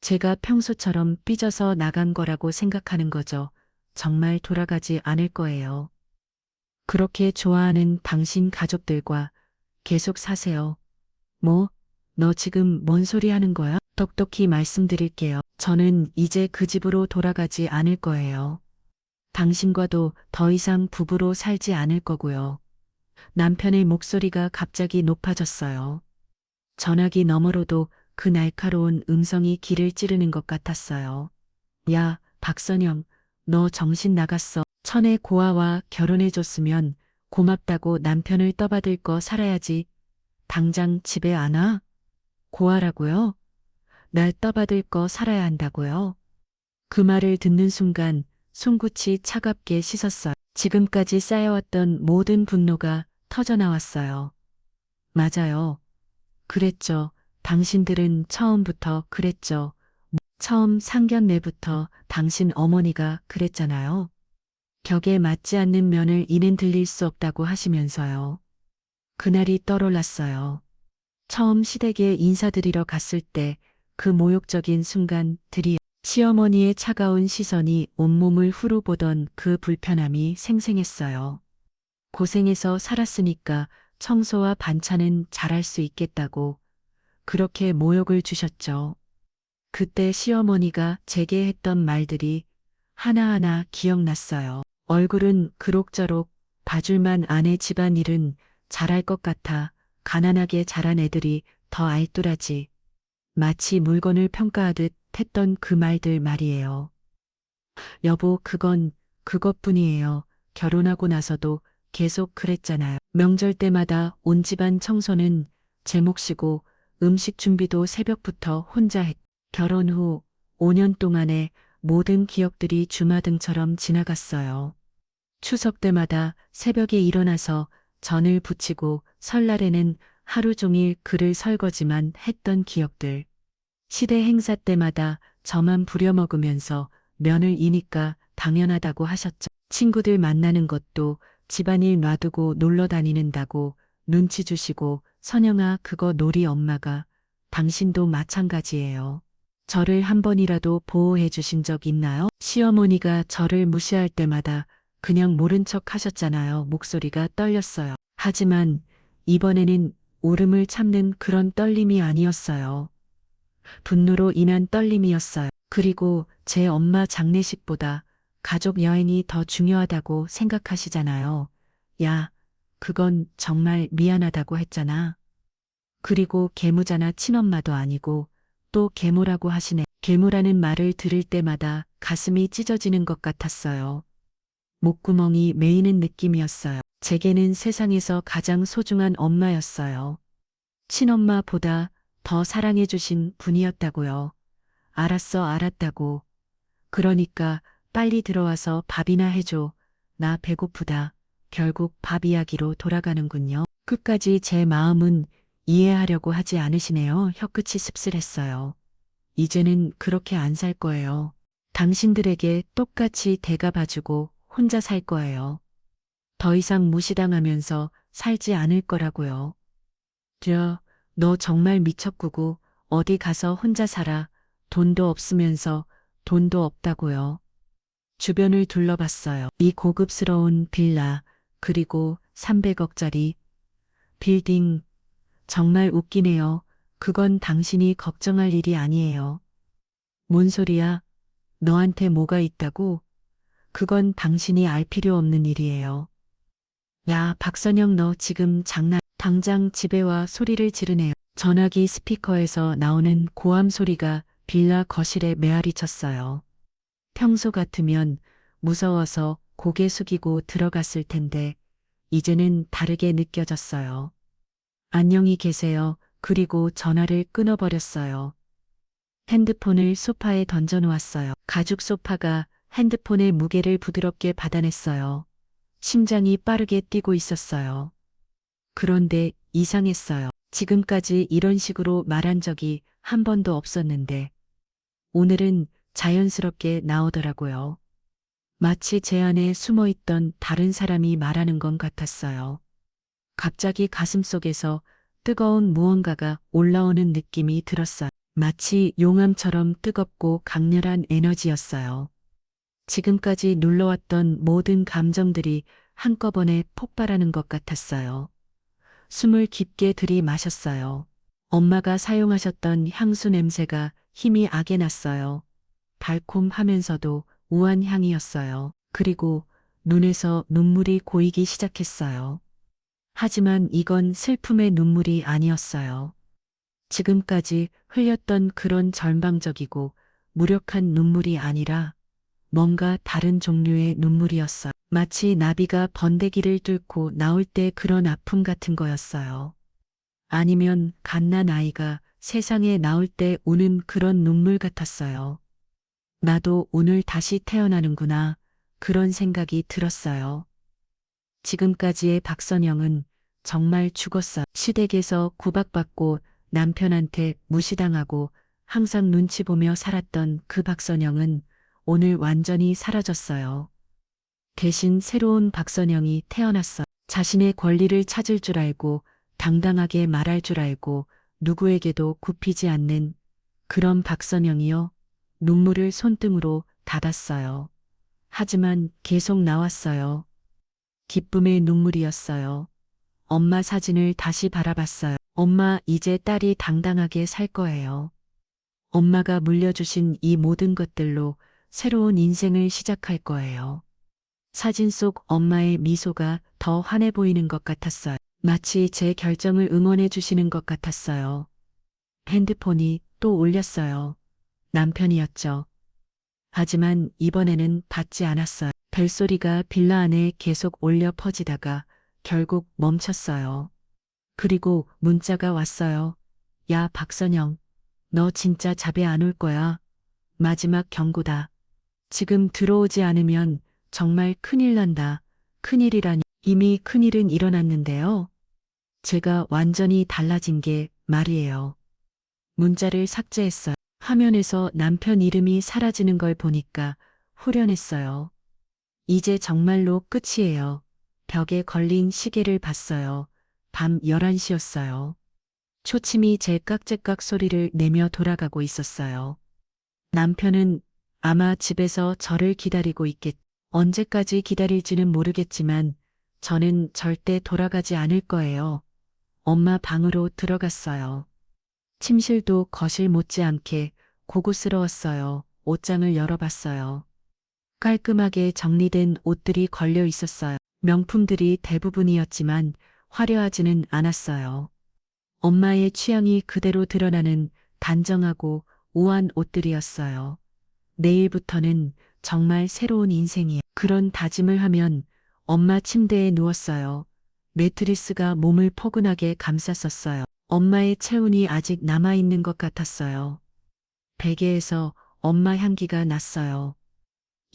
제가 평소처럼 삐져서 나간 거라고 생각하는 거죠. 정말 돌아가지 않을 거예요. 그렇게 좋아하는 당신 가족들과 계속 사세요. 뭐, 너 지금 뭔 소리 하는 거야? 똑똑히 말씀드릴게요. 저는 이제 그 집으로 돌아가지 않을 거예요. 당신과도 더 이상 부부로 살지 않을 거고요. 남편의 목소리가 갑자기 높아졌어요. 전화기 너머로도 그 날카로운 음성이 귀를 찌르는 것 같았어요. 야, 박선영, 너 정신 나갔어. 천의 고아와 결혼해줬으면 고맙다고 남편을 떠받들 거 살아야지. 당장 집에 안 와? 고아라고요? 날 떠받들 거 살아야 한다고요? 그 말을 듣는 순간 손끝이 차갑게 씻었어요. 지금까지 쌓여왔던 모든 분노가 터져나왔어요. 맞아요. 그랬죠. 당신들은 처음부터 그랬죠. 처음 상견례부터 당신 어머니가 그랬잖아요. 격에 맞지 않는 면을 이는 들릴 수 없다고 하시면서요. 그날이 떠올랐어요. 처음 시댁에 인사드리러 갔을 때 그 모욕적인 순간들이 시어머니의 차가운 시선이 온몸을 후루보던 그 불편함이 생생했어요. 고생해서 살았으니까 청소와 반찬은 잘할 수 있겠다고 그렇게 모욕을 주셨죠. 그때 시어머니가 제게 했던 말들이 하나하나 기억났어요. 얼굴은 그럭저럭 봐줄만 아내 집안일은 잘할 것 같아 가난하게 자란 애들이 더 알뜰하지. 마치 물건을 평가하듯 했던 그 말들 말이에요. 여보, 그건 그것뿐이에요. 결혼하고 나서도 계속 그랬잖아요. 명절 때마다 온 집안 청소는 제 몫이고 음식 준비도 새벽부터 혼자 했. 결혼 후 5년 동안의 모든 기억들이 주마등처럼 지나갔어요. 추석 때마다 새벽에 일어나서 전을 부치고 설날에는 하루 종일 글을 설거지만 했던 기억들. 시대 행사 때마다 저만 부려먹으면서 면을 이니까 당연하다고 하셨죠. 친구들 만나는 것도 집안일 놔두고 놀러 다니는다고 눈치 주시고 선영아 그거 놀이 엄마가 당신도 마찬가지예요. 저를 한 번이라도 보호해 주신 적 있나요? 시어머니가 저를 무시할 때마다 그냥 모른 척 하셨잖아요. 목소리가 떨렸어요. 하지만 이번에는 울음을 참는 그런 떨림이 아니었어요. 분노로 인한 떨림이었어요. 그리고 제 엄마 장례식보다 가족 여행이 더 중요하다고 생각하시잖아요. 야, 그건 정말 미안하다고 했잖아. 그리고 계모자나 친엄마도 아니고 또 계모라고 하시네. 계모라는 말을 들을 때마다 가슴이 찢어지는 것 같았어요. 목구멍이 메이는 느낌이었어요. 제게는 세상에서 가장 소중한 엄마였어요. 친엄마보다 더 사랑해주신 분이었다고요. 알았어, 알았다고. 그러니까 빨리 들어와서 밥이나 해줘. 나 배고프다. 결국 밥 이야기로 돌아가는군요. 끝까지 제 마음은 이해하려고 하지 않으시네요. 혀끝이 씁쓸했어요. 이제는 그렇게 안 살 거예요. 당신들에게 똑같이 대가 봐주고 혼자 살 거예요. 더 이상 무시당하면서 살지 않을 거라고요. 너 정말 미쳤구고 어디 가서 혼자 살아. 돈도 없으면서 돈도 없다고요. 주변을 둘러봤어요. 이 고급스러운 빌라, 그리고 300억짜리 빌딩, 정말 웃기네요. 그건 당신이 걱정할 일이 아니에요. 뭔 소리야? 너한테 뭐가 있다고? 그건 당신이 알 필요 없는 일이에요. 야, 박선영 너 지금 당장 집에 와 소리를 지르네요. 전화기 스피커에서 나오는 고함 소리가 빌라 거실에 메아리 쳤어요. 평소 같으면 무서워서 고개 숙이고 들어갔을 텐데 이제는 다르게 느껴졌어요. 안녕히 계세요. 그리고 전화를 끊어버렸어요. 핸드폰을 소파에 던져놓았어요. 가죽 소파가 핸드폰의 무게를 부드럽게 받아냈어요. 심장이 빠르게 뛰고 있었어요. 그런데 이상했어요. 지금까지 이런 식으로 말한 적이 한 번도 없었는데 오늘은 자연스럽게 나오더라고요. 마치 제 안에 숨어있던 다른 사람이 말하는 것 같았어요. 갑자기 가슴속에서 뜨거운 무언가가 올라오는 느낌이 들었어요. 마치 용암처럼 뜨겁고 강렬한 에너지였어요. 지금까지 눌러왔던 모든 감정들이 한꺼번에 폭발하는 것 같았어요. 숨을 깊게 들이마셨어요. 엄마가 사용하셨던 향수 냄새가 힘이 악에 났어요. 달콤하면서도 우아한 향이었어요. 그리고 눈에서 눈물이 고이기 시작했어요. 하지만 이건 슬픔의 눈물이 아니었어요. 지금까지 흘렸던 그런 절망적이고 무력한 눈물이 아니라 뭔가 다른 종류의 눈물이었어요. 마치 나비가 번데기를 뚫고 나올 때 그런 아픔 같은 거였어요. 아니면 갓난 아이가 세상에 나올 때 우는 그런 눈물 같았어요. 나도 오늘 다시 태어나는구나. 그런 생각이 들었어요. 지금까지의 박선영은 정말 죽었어요. 시댁에서 구박받고 남편한테 무시당하고 항상 눈치 보며 살았던 그 박선영은 오늘 완전히 사라졌어요. 대신 새로운 박선영이 태어났어요. 자신의 권리를 찾을 줄 알고 당당하게 말할 줄 알고 누구에게도 굽히지 않는 그런 박선영이요. 눈물을 손등으로 닫았어요. 하지만 계속 나왔어요. 기쁨의 눈물이었어요. 엄마 사진을 다시 바라봤어요. 엄마, 이제 딸이 당당하게 살 거예요. 엄마가 물려주신 이 모든 것들로 새로운 인생을 시작할 거예요. 사진 속 엄마의 미소가 더 환해 보이는 것 같았어요. 마치 제 결정을 응원해 주시는 것 같았어요. 핸드폰이 또 울렸어요. 남편이었죠. 하지만 이번에는 받지 않았어요. 벨소리가 빌라 안에 계속 울려 퍼지다가 결국 멈췄어요. 그리고 문자가 왔어요. 야, 박선영. 너 진짜 잡에 안 올 거야. 마지막 경고다. 지금 들어오지 않으면 정말 큰일 난다. 큰일이라니. 이미 큰일은 일어났는데요. 제가 완전히 달라진 게 말이에요. 문자를 삭제했어요. 화면에서 남편 이름이 사라지는 걸 보니까 후련했어요. 이제 정말로 끝이에요. 벽에 걸린 시계를 봤어요. 밤 11시였어요. 초침이 제깍제깍 소리를 내며 돌아가고 있었어요. 남편은 아마 집에서 저를 기다리고 있겠. 언제까지 기다릴지는 모르겠지만 저는 절대 돌아가지 않을 거예요. 엄마 방으로 들어갔어요. 침실도 거실 못지않게 고급스러웠어요. 옷장을 열어봤어요. 깔끔하게 정리된 옷들이 걸려 있었어요. 명품들이 대부분이었지만 화려하지는 않았어요. 엄마의 취향이 그대로 드러나는 단정하고 우아한 옷들이었어요. 내일부터는 정말 새로운 인생이야. 그런 다짐을 하면 엄마 침대에 누웠어요. 매트리스가 몸을 포근하게 감쌌었어요. 엄마의 체온이 아직 남아있는 것 같았어요. 베개에서 엄마 향기가 났어요.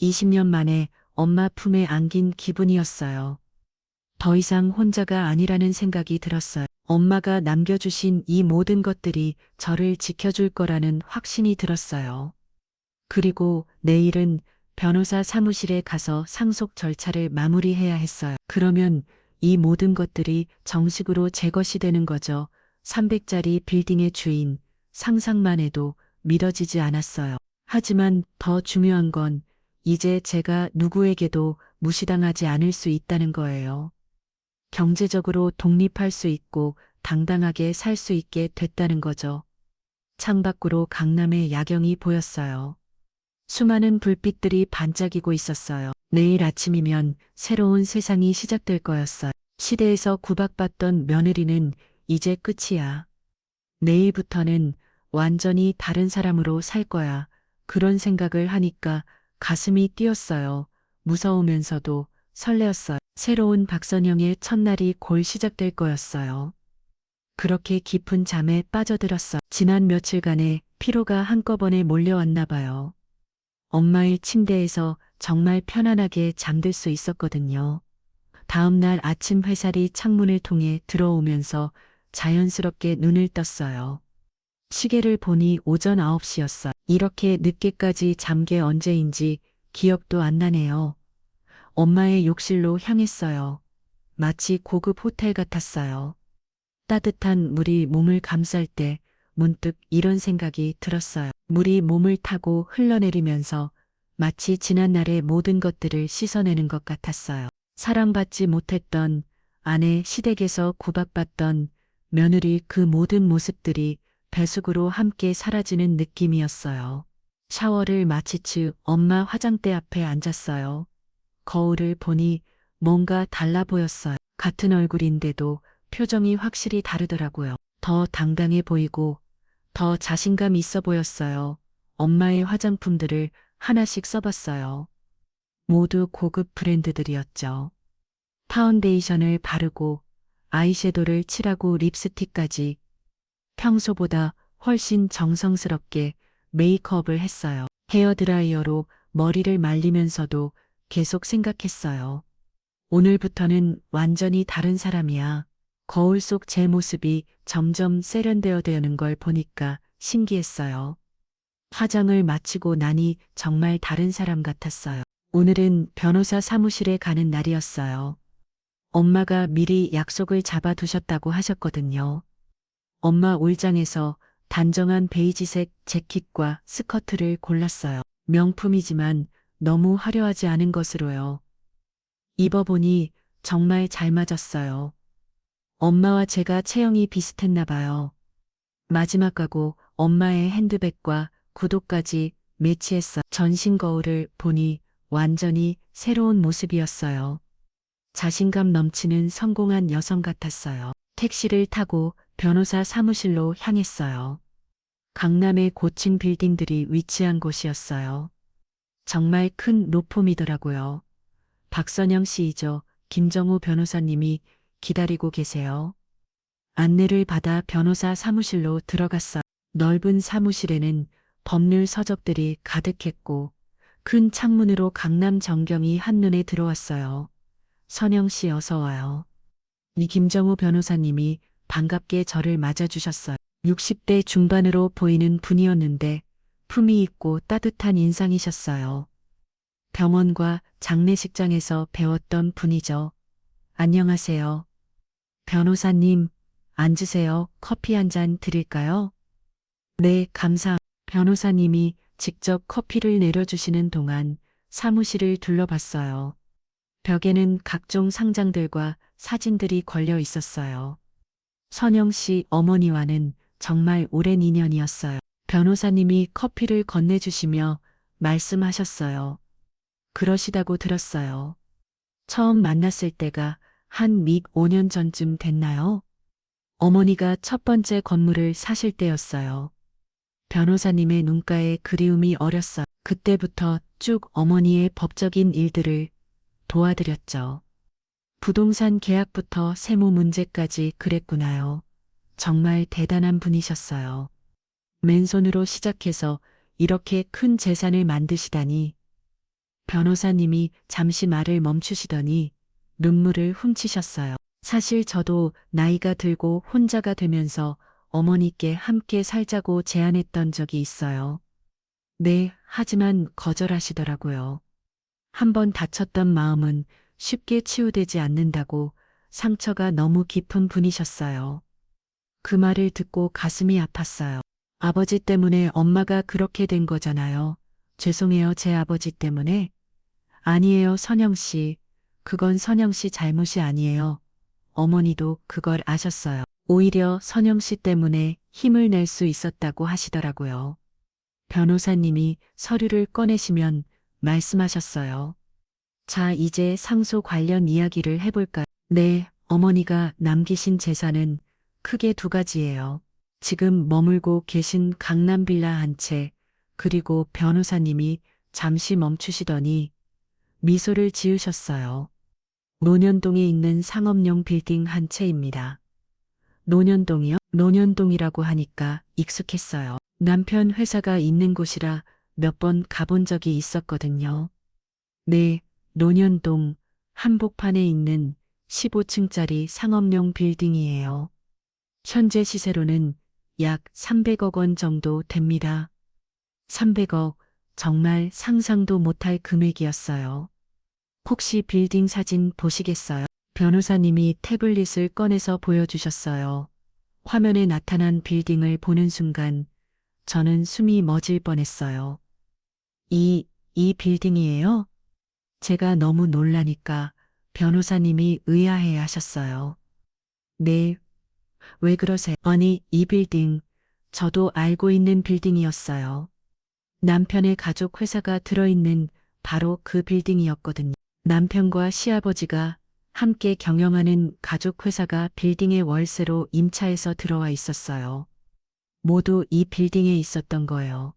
20년 만에 엄마 품에 안긴 기분이었어요. 더 이상 혼자가 아니라는 생각이 들었어요. 엄마가 남겨주신 이 모든 것들이 저를 지켜줄 거라는 확신이 들었어요. 그리고 내일은 변호사 사무실에 가서 상속 절차를 마무리해야 했어요. 그러면 이 모든 것들이 정식으로 제 것이 되는 거죠. 300짜리 빌딩의 주인, 상상만 해도 믿어지지 않았어요. 하지만 더 중요한 건 이제 제가 누구에게도 무시당하지 않을 수 있다는 거예요. 경제적으로 독립할 수 있고 당당하게 살 수 있게 됐다는 거죠. 창밖으로 강남의 야경이 보였어요. 수많은 불빛들이 반짝이고 있었어요. 내일 아침이면 새로운 세상이 시작될 거였어요. 시대에서 구박받던 며느리는 이제 끝이야. 내일부터는 완전히 다른 사람으로 살 거야. 그런 생각을 하니까 가슴이 뛰었어요. 무서우면서도 설레었어요. 새로운 박선영의 첫날이 골 시작될 거였어요. 그렇게 깊은 잠에 빠져들었어요. 지난 며칠간의 피로가 한꺼번에 몰려왔나 봐요. 엄마의 침대에서 정말 편안하게 잠들 수 있었거든요. 다음 날 아침 햇살이 창문을 통해 들어오면서 자연스럽게 눈을 떴어요. 시계를 보니 오전 9시였어요. 이렇게 늦게까지 잠 게 언제인지 기억도 안 나네요. 엄마의 욕실로 향했어요. 마치 고급 호텔 같았어요. 따뜻한 물이 몸을 감쌀 때 문득 이런 생각이 들었어요. 물이 몸을 타고 흘러내리면서 마치 지난날의 모든 것들을 씻어내는 것 같았어요. 사랑받지 못했던 아내, 시댁에서 구박받던 며느리, 그 모든 모습들이 배숙으로 함께 사라지는 느낌이었어요. 샤워를 마치츠 엄마 화장대 앞에 앉았어요. 거울을 보니 뭔가 달라 보였어요. 같은 얼굴인데도 표정이 확실히 다르더라고요. 더 당당해 보이고 더 자신감 있어 보였어요. 엄마의 화장품들을 하나씩 써봤어요. 모두 고급 브랜드들이었죠. 파운데이션을 바르고 아이섀도를 칠하고 립스틱까지 평소보다 훨씬 정성스럽게 메이크업을 했어요. 헤어드라이어로 머리를 말리면서도 계속 생각했어요. 오늘부터는 완전히 다른 사람이야. 거울 속 제 모습이 점점 세련되어되는 걸 보니까 신기했어요. 화장을 마치고 나니 정말 다른 사람 같았어요. 오늘은 변호사 사무실에 가는 날이었어요. 엄마가 미리 약속을 잡아두셨다고 하셨거든요. 엄마 옷장에서 단정한 베이지색 재킷과 스커트를 골랐어요. 명품이지만 너무 화려하지 않은 것으로요. 입어보니 정말 잘 맞았어요. 엄마와 제가 체형이 비슷했나 봐요. 마지막 가구 엄마의 핸드백과 구두까지 매치했어. 전신 거울을 보니 완전히 새로운 모습이었어요. 자신감 넘치는 성공한 여성 같았어요. 택시를 타고 변호사 사무실로 향했어요. 강남의 고층 빌딩들이 위치한 곳이었어요. 정말 큰 로펌이더라고요. 박선영 씨이죠. 김정우 변호사님이 기다리고 계세요. 안내를 받아 변호사 사무실로 들어갔어요. 넓은 사무실에는 법률 서적들이 가득했고 큰 창문으로 강남 전경이 한눈에 들어왔어요. 선영 씨 어서 와요. 이 김정우 변호사님이 반갑게 저를 맞아주셨어요. 60대 중반으로 보이는 분이었는데 품위 있고 따뜻한 인상이셨어요. 병원과 장례식장에서 배웠던 분이죠. 안녕하세요. 변호사님, 앉으세요. 커피 한 잔 드릴까요? 네, 변호사님이 직접 커피를 내려주시는 동안 사무실을 둘러봤어요. 벽에는 각종 상장들과 사진들이 걸려 있었어요. 선영 씨 어머니와는 정말 오랜 인연이었어요. 변호사님이 커피를 건네주시며 말씀하셨어요. 그러시다고 들었어요. 처음 만났을 때가 한 믹 5년 전쯤 됐나요? 어머니가 첫 번째 건물을 사실 때였어요. 변호사님의 눈가에 그리움이 어렸어요. 그때부터 쭉 어머니의 법적인 일들을 도와드렸죠. 부동산 계약부터 세무 문제까지 그랬구나요. 정말 대단한 분이셨어요. 맨손으로 시작해서 이렇게 큰 재산을 만드시다니. 변호사님이 잠시 말을 멈추시더니 눈물을 훔치셨어요. 사실 저도 나이가 들고 혼자가 되면서 어머니께 함께 살자고 제안했던 적이 있어요. 네, 하지만 거절하시더라고요. 한번 다쳤던 마음은 쉽게 치유되지 않는다고 상처가 너무 깊은 분이셨어요. 그 말을 듣고 가슴이 아팠어요. 아버지 때문에 엄마가 그렇게 된 거잖아요. 죄송해요, 제 아버지 때문에. 아니에요, 선영 씨. 그건 선영 씨 잘못이 아니에요. 어머니도 그걸 아셨어요. 오히려 선영 씨 때문에 힘을 낼 수 있었다고 하시더라고요. 변호사님이 서류를 꺼내시면 말씀하셨어요. 자, 이제 상소 관련 이야기를 해볼까요? 네, 어머니가 남기신 재산은 크게 두 가지예요. 지금 머물고 계신 강남 빌라 한 채, 그리고 변호사님이 잠시 멈추시더니 미소를 지으셨어요. 논현동에 있는 상업용 빌딩 한 채입니다. 논현동이요? 논현동이라고 하니까 익숙했어요. 남편 회사가 있는 곳이라 몇 번 가본 적이 있었거든요. 네, 논현동 한복판에 있는 15층짜리 상업용 빌딩이에요. 현재 시세로는 약 300억 원 정도 됩니다. 300억, 정말 상상도 못할 금액이었어요. 혹시 빌딩 사진 보시겠어요? 변호사님이 태블릿을 꺼내서 보여주셨어요. 화면에 나타난 빌딩을 보는 순간 저는 숨이 멎을 뻔했어요. 이 빌딩이에요? 제가 너무 놀라니까 변호사님이 의아해 하셨어요. 네, 왜 그러세요? 아니, 이 빌딩, 저도 알고 있는 빌딩이었어요. 남편의 가족 회사가 들어있는 바로 그 빌딩이었거든요. 남편과 시아버지가 함께 경영하는 가족 회사가 빌딩의 월세로 임차해서 들어와 있었어요. 모두 이 빌딩에 있었던 거예요.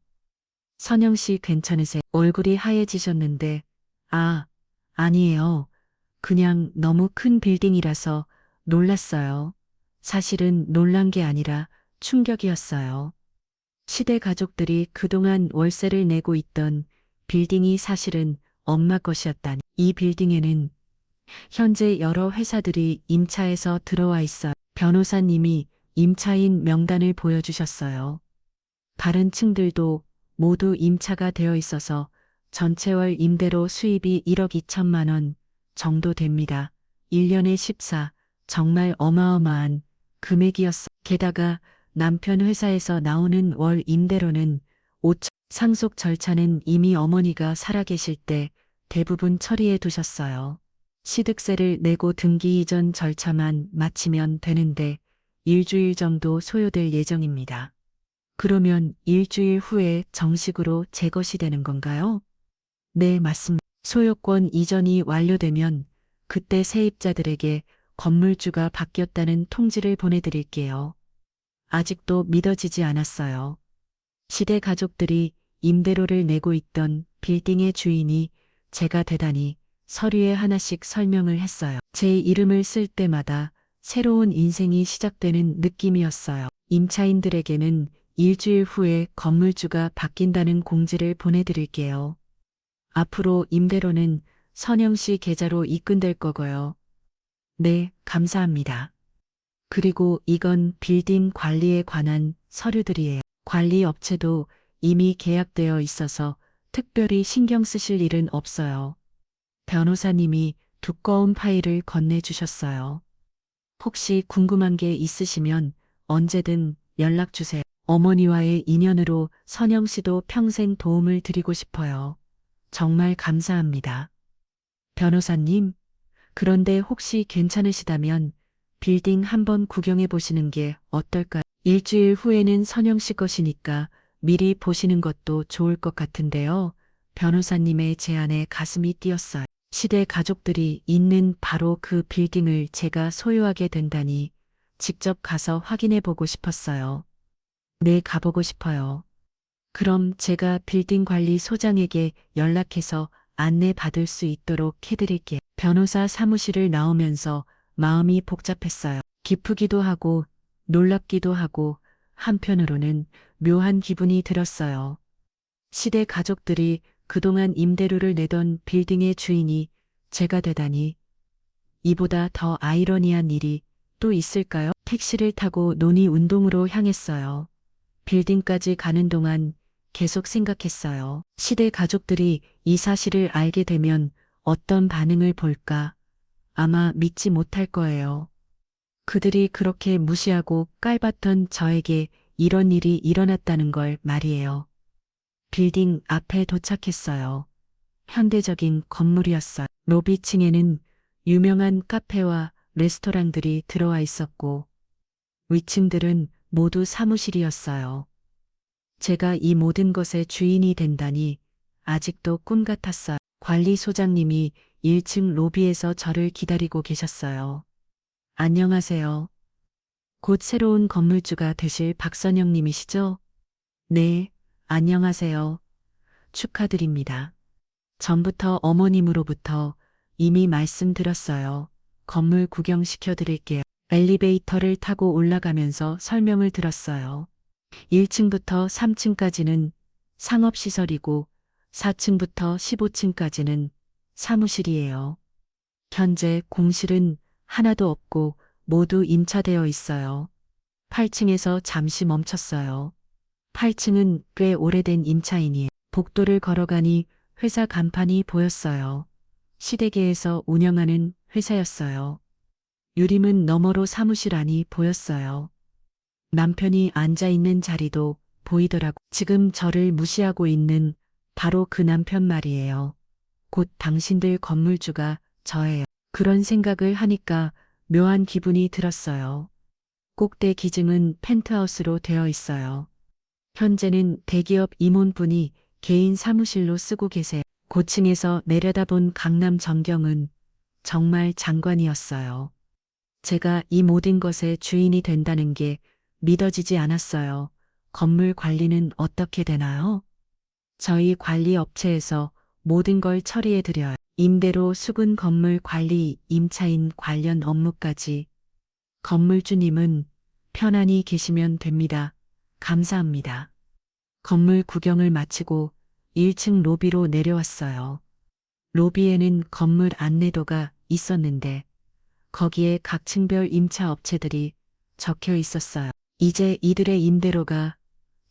선영 씨 괜찮으세요? 얼굴이 하얘지셨는데, 아니에요. 그냥 너무 큰 빌딩이라서 놀랐어요. 사실은 놀란 게 아니라 충격이었어요. 시대 가족들이 그동안 월세를 내고 있던 빌딩이 사실은 엄마 것이었다니. 이 빌딩에는 현재 여러 회사들이 임차해서 들어와 있어. 변호사님이 임차인 명단을 보여주셨어요. 다른 층들도 모두 임차가 되어 있어서 전체월 임대료 수입이 1억 2천만 원 정도 됩니다. 1년에 14, 정말 어마어마한 금액이었어. 게다가 남편 회사에서 나오는 월 임대료는 5천. 상속 절차는 이미 어머니가 살아계실 때 대부분 처리해 두셨어요. 취득세를 내고 등기 이전 절차만 마치면 되는데 일주일 정도 소요될 예정입니다. 그러면 일주일 후에 정식으로 제 것이 되는 건가요? 네, 맞습니다. 소유권 이전이 완료되면 그때 세입자들에게 건물주가 바뀌었다는 통지를 보내드릴게요. 아직도 믿어지지 않았어요. 시대 가족들이 임대료를 내고 있던 빌딩의 주인이 제가 되다니 서류에 하나씩 설명을 했어요. 제 이름을 쓸 때마다 새로운 인생이 시작되는 느낌이었어요. 임차인들에게는 일주일 후에 건물주가 바뀐다는 공지를 보내드릴게요. 앞으로 임대료는 선영 씨 계좌로 입금될 거고요. 네, 감사합니다. 그리고 이건 빌딩 관리에 관한 서류들이에요. 관리 업체도 이미 계약되어 있어서 특별히 신경 쓰실 일은 없어요. 변호사님이 두꺼운 파일을 건네주셨어요. 혹시 궁금한 게 있으시면 언제든 연락 주세요. 어머니와의 인연으로 선영 씨도 평생 도움을 드리고 싶어요. 정말 감사합니다. 변호사님, 그런데 혹시 괜찮으시다면 빌딩 한번 구경해 보시는 게 어떨까요? 일주일 후에는 선영 씨 것이니까 미리 보시는 것도 좋을 것 같은데요. 변호사님의 제안에 가슴이 뛰었어요. 시대 가족들이 있는 바로 그 빌딩을 제가 소유하게 된다니 직접 가서 확인해 보고 싶었어요. 네, 가보고 싶어요. 그럼 제가 빌딩 관리 소장에게 연락해서 안내 받을 수 있도록 해드릴게요. 변호사 사무실을 나오면서 마음이 복잡했어요. 기쁘기도 하고 놀랍기도 하고 한편으로는 묘한 기분이 들었어요. 시대 가족들이 그동안 임대료를 내던 빌딩의 주인이 제가 되다니 이보다 더 아이러니한 일이 또 있을까요? 택시를 타고 논의 운동으로 향했어요. 빌딩까지 가는 동안 계속 생각했어요. 시대 가족들이 이 사실을 알게 되면 어떤 반응을 볼까? 아마 믿지 못할 거예요. 그들이 그렇게 무시하고 깔봤던 저에게 이런 일이 일어났다는 걸 말이에요. 빌딩 앞에 도착했어요. 현대적인 건물이었어요. 로비층에는 유명한 카페와 레스토랑들이 들어와 있었고, 위층들은 모두 사무실이었어요. 제가 이 모든 것의 주인이 된다니 아직도 꿈 같았어요. 관리소장님이 1층 로비에서 저를 기다리고 계셨어요. 안녕하세요. 곧 새로운 건물주가 되실 박선영 님이시죠? 네, 안녕하세요. 축하드립니다. 전부터 어머님으로부터 이미 말씀드렸어요. 건물 구경시켜 드릴게요. 엘리베이터를 타고 올라가면서 설명을 들었어요. 1층부터 3층까지는 상업시설이고 4층부터 15층까지는 사무실이에요. 현재 공실은 하나도 없고 모두 임차되어 있어요. 8층에서 잠시 멈췄어요. 8층은 꽤 오래된 임차인이에요. 복도를 걸어가니 회사 간판이 보였어요. 시대계에서 운영하는 회사였어요. 유리문 너머로 사무실 안이 보였어요. 남편이 앉아있는 자리도 보이더라고. 지금 저를 무시하고 있는 바로 그 남편 말이에요. 곧 당신들 건물주가 저예요. 그런 생각을 하니까 묘한 기분이 들었어요. 꼭대 기증은 펜트하우스로 되어 있어요. 현재는 대기업 임원분이 개인 사무실로 쓰고 계세요. 고층에서 내려다본 강남 전경은 정말 장관이었어요. 제가 이 모든 것의 주인이 된다는 게 믿어지지 않았어요. 건물 관리는 어떻게 되나요? 저희 관리 업체에서 모든 걸 처리해 드려요. 임대료, 수군, 건물 관리, 임차인 관련 업무까지. 건물주님은 편안히 계시면 됩니다. 감사합니다. 건물 구경을 마치고 1층 로비로 내려왔어요. 로비에는 건물 안내도가 있었는데 거기에 각 층별 임차 업체들이 적혀 있었어요. 이제 이들의 임대료가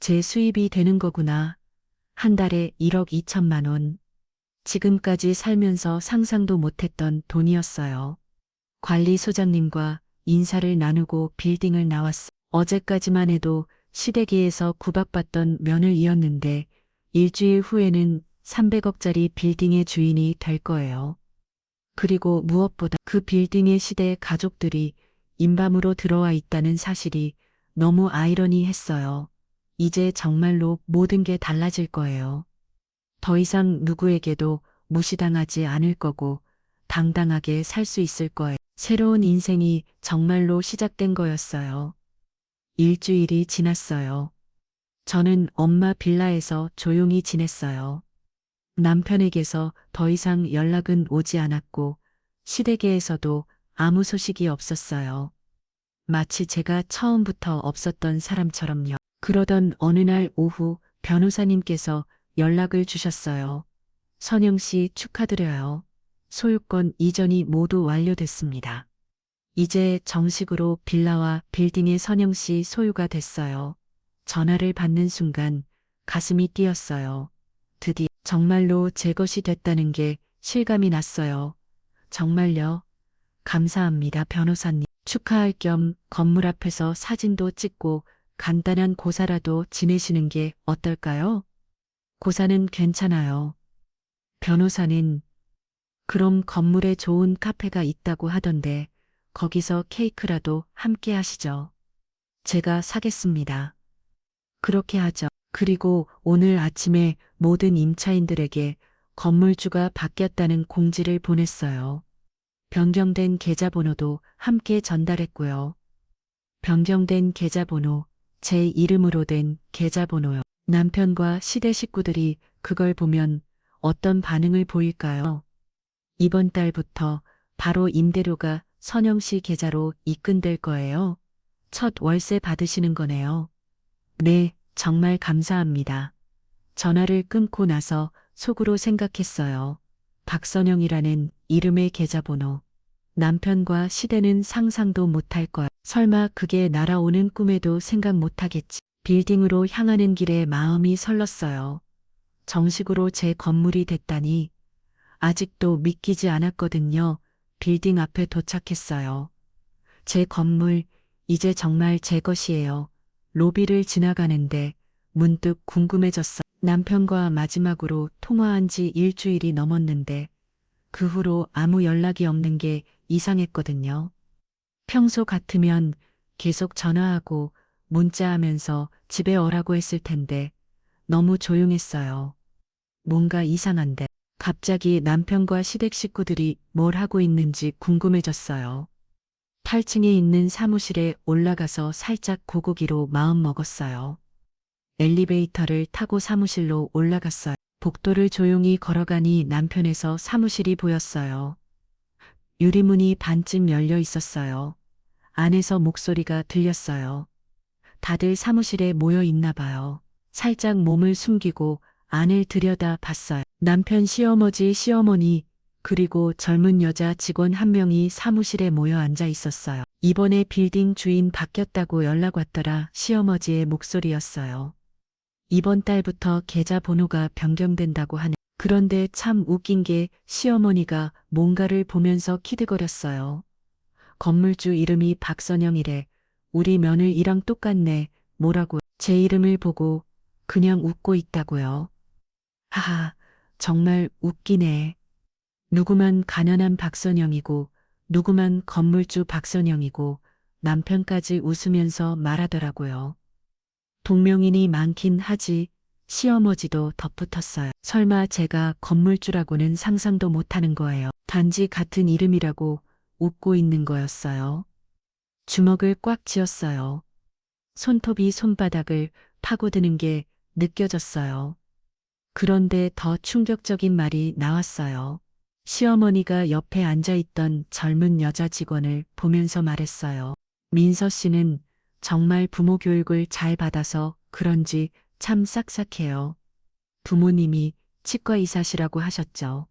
제 수입이 되는 거구나. 한 달에 1억 2천만 원. 지금까지 살면서 상상도 못했던 돈이었어요. 관리소장님과 인사를 나누고 빌딩을 나왔어. 어제까지만 해도 시대기에서 구박받던 면을 이었는데 일주일 후에는 300억짜리 빌딩의 주인이 될 거예요. 그리고 무엇보다 그 빌딩의 시대 가족들이 인밤으로 들어와 있다는 사실이 너무 아이러니했어요. 이제 정말로 모든 게 달라질 거예요. 더 이상 누구에게도 무시당하지 않을 거고 당당하게 살 수 있을 거예요. 새로운 인생이 정말로 시작된 거였어요. 일주일이 지났어요. 저는 엄마 빌라에서 조용히 지냈어요. 남편에게서 더 이상 연락은 오지 않았고 시댁에서도 아무 소식이 없었어요. 마치 제가 처음부터 없었던 사람처럼요. 그러던 어느 날 오후 변호사님께서 연락을 주셨어요. 선영 씨 축하드려요. 소유권 이전이 모두 완료됐습니다. 이제 정식으로 빌라와 빌딩의 선영 씨 소유가 됐어요. 전화를 받는 순간 가슴이 뛰었어요. 드디어 정말로 제 것이 됐다는 게 실감이 났어요. 정말요. 감사합니다, 변호사님. 축하할 겸 건물 앞에서 사진도 찍고 간단한 고사라도 지내시는 게 어떨까요? 고사는 괜찮아요. 변호사는 그럼 건물에 좋은 카페가 있다고 하던데 거기서 케이크라도 함께 하시죠. 제가 사겠습니다. 그렇게 하죠. 그리고 오늘 아침에 모든 임차인들에게 건물주가 바뀌었다는 공지를 보냈어요. 변경된 계좌번호도 함께 전달했고요. 변경된 계좌번호, 제 이름으로 된 계좌번호요. 남편과 시대 식구들이 그걸 보면 어떤 반응을 보일까요? 이번 달부터 바로 임대료가 선영 씨 계좌로 입금될 거예요. 첫 월세 받으시는 거네요. 네, 정말 감사합니다. 전화를 끊고 나서 속으로 생각했어요. 박선영이라는 이름의 계좌번호. 남편과 시대는 상상도 못할 거야. 설마 그게 날아오는 꿈에도 생각 못하겠지. 빌딩으로 향하는 길에 마음이 설렀어요. 정식으로 제 건물이 됐다니 아직도 믿기지 않았거든요. 빌딩 앞에 도착했어요. 제 건물, 이제 정말 제 것이에요. 로비를 지나가는데 문득 궁금해졌어. 남편과 마지막으로 통화한 지 일주일이 넘었는데 그 후로 아무 연락이 없는 게 이상했거든요. 평소 같으면 계속 전화하고 문자하면서 집에 오라고 했을 텐데 너무 조용했어요. 뭔가 이상한데 갑자기 남편과 시댁 식구들이 뭘 하고 있는지 궁금해졌어요. 8층에 있는 사무실에 올라가서 살짝 고고기로 마음 먹었어요. 엘리베이터를 타고 사무실로 올라갔어요. 복도를 조용히 걸어가니 남편에서 사무실이 보였어요. 유리문이 반쯤 열려 있었어요. 안에서 목소리가 들렸어요. 다들 사무실에 모여 있나 봐요. 살짝 몸을 숨기고 안을 들여다 봤어요. 남편 시어머니, 시어머니, 그리고 젊은 여자 직원 한 명이 사무실에 모여 앉아 있었어요. 이번에 빌딩 주인 바뀌었다고 연락 왔더라. 시어머니의 목소리였어요. 이번 달부터 계좌 번호가 변경된다고 하네. 그런데 참 웃긴 게 시어머니가 뭔가를 보면서 키득거렸어요. 건물주 이름이 박선영이래. 우리 며느리랑 똑같네. 뭐라고. 제 이름을 보고 그냥 웃고 있다고요. 하하, 정말 웃기네. 누구만 가난한 박선영이고 누구만 건물주 박선영이고 남편까지 웃으면서 말하더라고요. 동명인이 많긴 하지. 시어머니도 덧붙었어요. 설마 제가 건물주라고는 상상도 못하는 거예요. 단지 같은 이름이라고 웃고 있는 거였어요. 주먹을 꽉 쥐었어요. 손톱이 손바닥을 파고드는 게 느껴졌어요. 그런데 더 충격적인 말이 나왔어요. 시어머니가 옆에 앉아있던 젊은 여자 직원을 보면서 말했어요. 민서 씨는 정말 부모 교육을 잘 받아서 그런지 참 싹싹해요. 부모님이 치과의사시라고 하셨죠.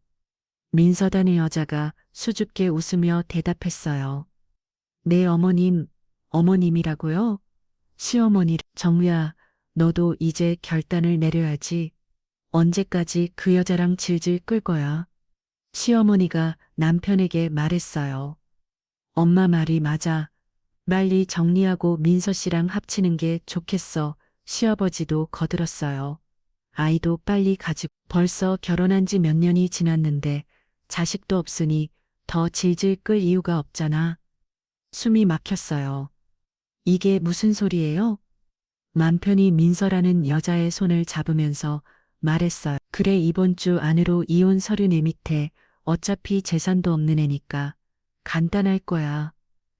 민서단의 여자가 수줍게 웃으며 대답했어요. 네, 어머님, 어머님이라고요? 시어머니, 정우야, 너도 이제 결단을 내려야지. 언제까지 그 여자랑 질질 끌 거야? 시어머니가 남편에게 말했어요. 엄마 말이 맞아. 빨리 정리하고 민서 씨랑 합치는 게 좋겠어. 시아버지도 거들었어요. 아이도 빨리 가지고 벌써 결혼한 지 몇 년이 지났는데 자식도 없으니 더 질질 끌 이유가 없잖아. 숨이 막혔어요. 이게 무슨 소리예요? 남편이 민서라는 여자의 손을 잡으면서 말했어요. 그래, 이번 주 안으로 이혼 서류 내 밑에 어차피 재산도 없는 애니까 간단할 거야.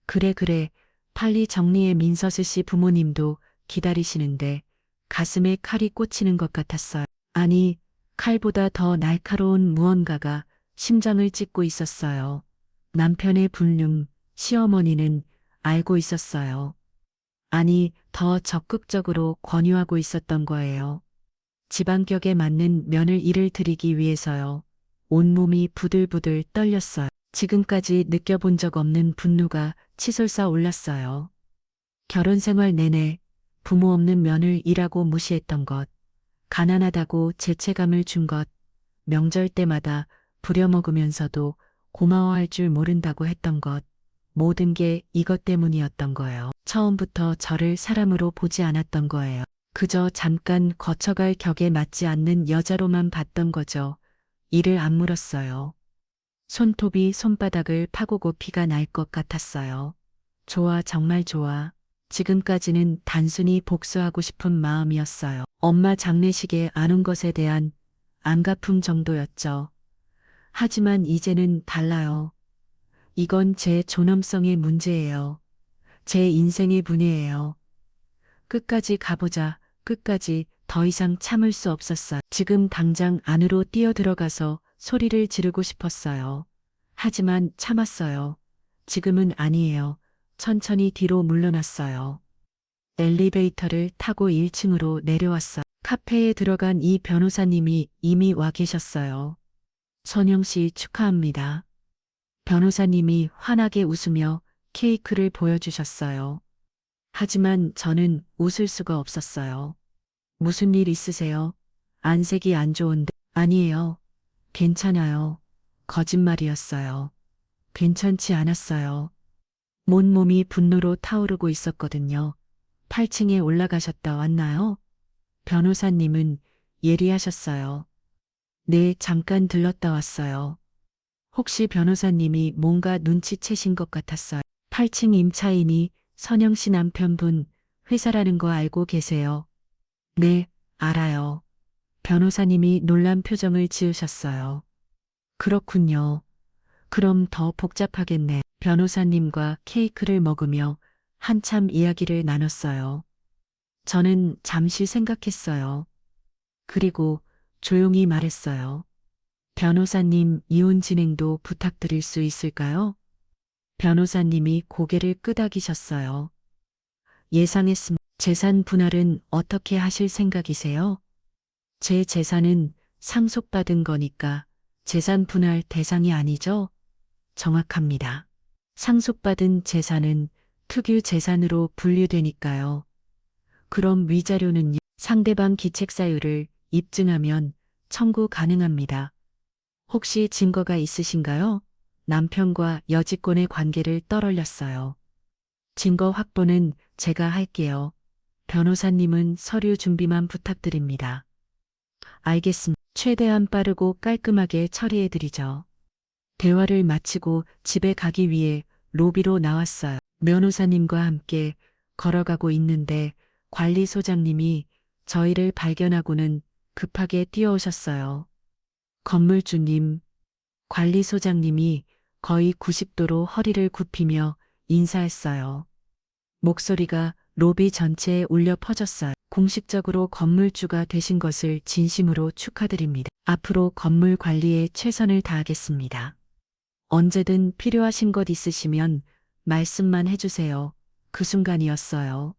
그래, 그래. 빨리 정리해. 민서스 씨 부모님도 기다리시는데 가슴에 칼이 꽂히는 것 같았어요. 아니, 칼보다 더 날카로운 무언가가 심장을 찢고 있었어요. 남편의 불륜, 시어머니는 알고 있었어요. 아니, 더 적극적으로 권유하고 있었던 거예요. 지방격에 맞는 며느리를 드리기 위해서요. 온몸이 부들부들 떨렸어요. 지금까지 느껴본 적 없는 분노가 치솟아 올랐어요. 결혼 생활 내내 부모 없는 며느리라고 무시했던 것, 가난하다고 죄책감을 준 것, 명절 때마다 부려먹으면서도 고마워할 줄 모른다고 했던 것, 모든 게 이것 때문이었던 거예요. 처음부터 저를 사람으로 보지 않았던 거예요. 그저 잠깐 거쳐갈 격에 맞지 않는 여자로만 봤던 거죠. 이를 안 물었어요. 손톱이 손바닥을 파고고 피가 날 것 같았어요. 좋아, 정말 좋아. 지금까지는 단순히 복수하고 싶은 마음이었어요. 엄마 장례식에 안 온 것에 대한 안갚음 정도였죠. 하지만 이제는 달라요. 이건 제 존엄성의 문제예요. 제 인생의 분야예요. 끝까지 가보자. 끝까지. 더 이상 참을 수 없었어요. 지금 당장 안으로 뛰어들어가서 소리를 지르고 싶었어요. 하지만 참았어요. 지금은 아니에요. 천천히 뒤로 물러났어요. 엘리베이터를 타고 1층으로 내려왔어요. 카페에 들어간 이 변호사님이 이미 와 계셨어요. 선영 씨 축하합니다. 변호사님이 환하게 웃으며 케이크를 보여주셨어요. 하지만 저는 웃을 수가 없었어요. 무슨 일 있으세요? 안색이 안 좋은데. 아니에요. 괜찮아요. 거짓말이었어요. 괜찮지 않았어요. 온몸이 분노로 타오르고 있었거든요. 8층에 올라가셨다 왔나요? 변호사님은 예리하셨어요. 네, 잠깐 들렀다 왔어요. 혹시 변호사님이 뭔가 눈치채신 것 같았어요. 8층 임차인이 선영 씨 남편분 회사라는 거 알고 계세요? 네, 알아요. 변호사님이 놀란 표정을 지으셨어요. 그렇군요. 그럼 더 복잡하겠네. 변호사님과 케이크를 먹으며 한참 이야기를 나눴어요. 저는 잠시 생각했어요. 그리고 조용히 말했어요. 변호사님, 이혼 진행도 부탁드릴 수 있을까요? 변호사님이 고개를 끄덕이셨어요. 예상했습니다. 재산 분할은 어떻게 하실 생각이세요? 제 재산은 상속받은 거니까 재산 분할 대상이 아니죠? 정확합니다. 상속받은 재산은 특유 재산으로 분류되니까요. 그럼 위자료는요? 상대방 기책 사유를 입증하면 청구 가능합니다. 혹시 증거가 있으신가요? 남편과 여직권의 관계를 떠올렸어요. 증거 확보는 제가 할게요. 변호사님은 서류 준비만 부탁드립니다. 알겠습니다. 최대한 빠르고 깔끔하게 처리해드리죠. 대화를 마치고 집에 가기 위해 로비로 나왔어요. 변호사님과 함께 걸어가고 있는데 관리소장님이 저희를 발견하고는 급하게 뛰어오셨어요. 건물주님, 관리소장님이 거의 90도로 허리를 굽히며 인사했어요. 목소리가 로비 전체에 울려 퍼졌어요. 공식적으로 건물주가 되신 것을 진심으로 축하드립니다. 앞으로 건물 관리에 최선을 다하겠습니다. 언제든 필요하신 것 있으시면 말씀만 해주세요. 그 순간이었어요.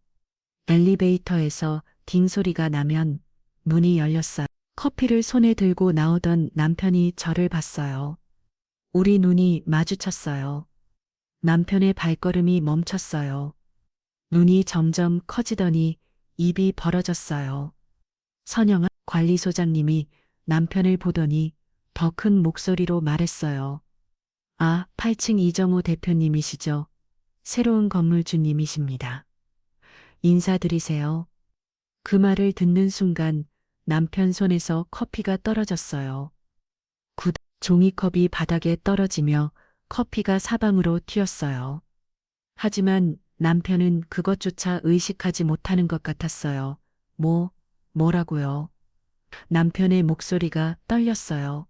엘리베이터에서 딩 소리가 나면 문이 열렸어요. 커피를 손에 들고 나오던 남편이 저를 봤어요. 우리 눈이 마주쳤어요. 남편의 발걸음이 멈췄어요. 눈이 점점 커지더니 입이 벌어졌어요. 선영아, 관리소장님이 남편을 보더니 더 큰 목소리로 말했어요. 아, 8층 이정호 대표님이시죠? 새로운 건물주님이십니다. 인사드리세요. 그 말을 듣는 순간 남편 손에서 커피가 떨어졌어요. 굿, 종이컵이 바닥에 떨어지며 커피가 사방으로 튀었어요. 하지만 남편은 그것조차 의식하지 못하는 것 같았어요. 뭐라고요? 남편의 목소리가 떨렸어요.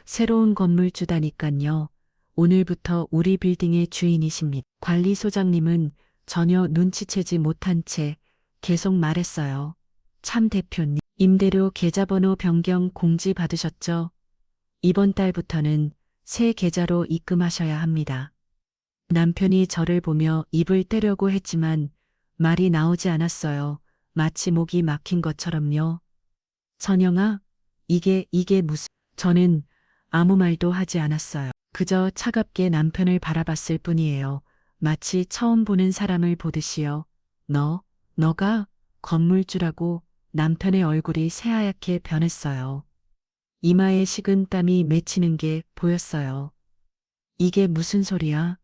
새로운 건물주다니깐요. 오늘부터 우리 빌딩의 주인이십니다. 관리소장님은 전혀 눈치채지 못한 채 계속 말했어요. 참 대표님, 임대료 계좌번호 변경 공지 받으셨죠? 이번 달부터는 새 계좌로 입금하셔야 합니다. 남편이 저를 보며 입을 떼려고 했지만 말이 나오지 않았어요. 마치 목이 막힌 것처럼요. 선영아, 이게 무슨... 저는 아무 말도 하지 않았어요. 그저 차갑게 남편을 바라봤을 뿐이에요. 마치 처음 보는 사람을 보듯이요. 너가 건물주라고. 남편의 얼굴이 새하얗게 변했어요. 이마에 식은 땀이 맺히는 게 보였어요. 이게 무슨 소리야?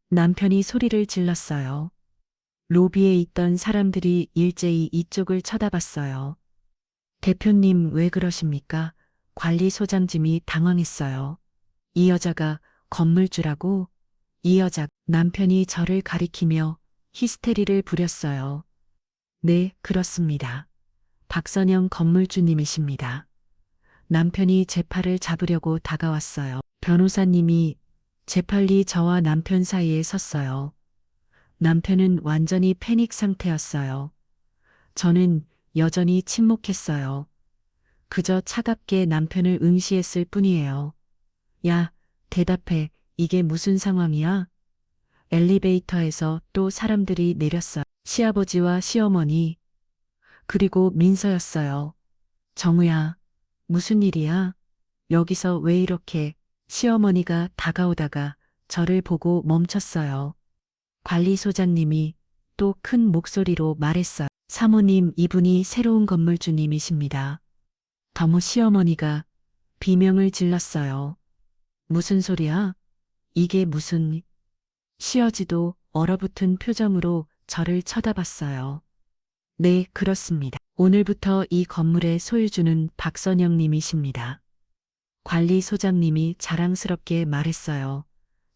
남편이 소리를 질렀어요. 로비에 있던 사람들이 일제히 이쪽을 쳐다봤어요. 대표님 왜 그러십니까? 관리소장님이 당황했어요. 이 여자가 건물주라고? 이 여자, 남편이 저를 가리키며 히스테리를 부렸어요. 네, 그렇습니다. 박선영 건물주님이십니다. 남편이 제 팔을 잡으려고 다가왔어요. 변호사님이 재빨리 저와 남편 사이에 섰어요. 남편은 완전히 패닉 상태였어요. 저는 여전히 침묵했어요. 그저 차갑게 남편을 응시했을 뿐이에요. 야, 대답해. 이게 무슨 상황이야? 엘리베이터에서 또 사람들이 내렸어요. 시아버지와 시어머니, 그리고 민서였어요. 정우야, 무슨 일이야? 여기서 왜 이렇게... 시어머니가 다가오다가 저를 보고 멈췄어요. 관리소장님이 또 큰 목소리로 말했어요. 사모님, 이분이 새로운 건물주님이십니다. 더모 시어머니가 비명을 질렀어요. 무슨 소리야? 이게 무슨... 시어지도 얼어붙은 표정으로 저를 쳐다봤어요. 네, 그렇습니다. 오늘부터 이 건물의 소유주는 박선영 님이십니다. 관리소장님이 자랑스럽게 말했어요.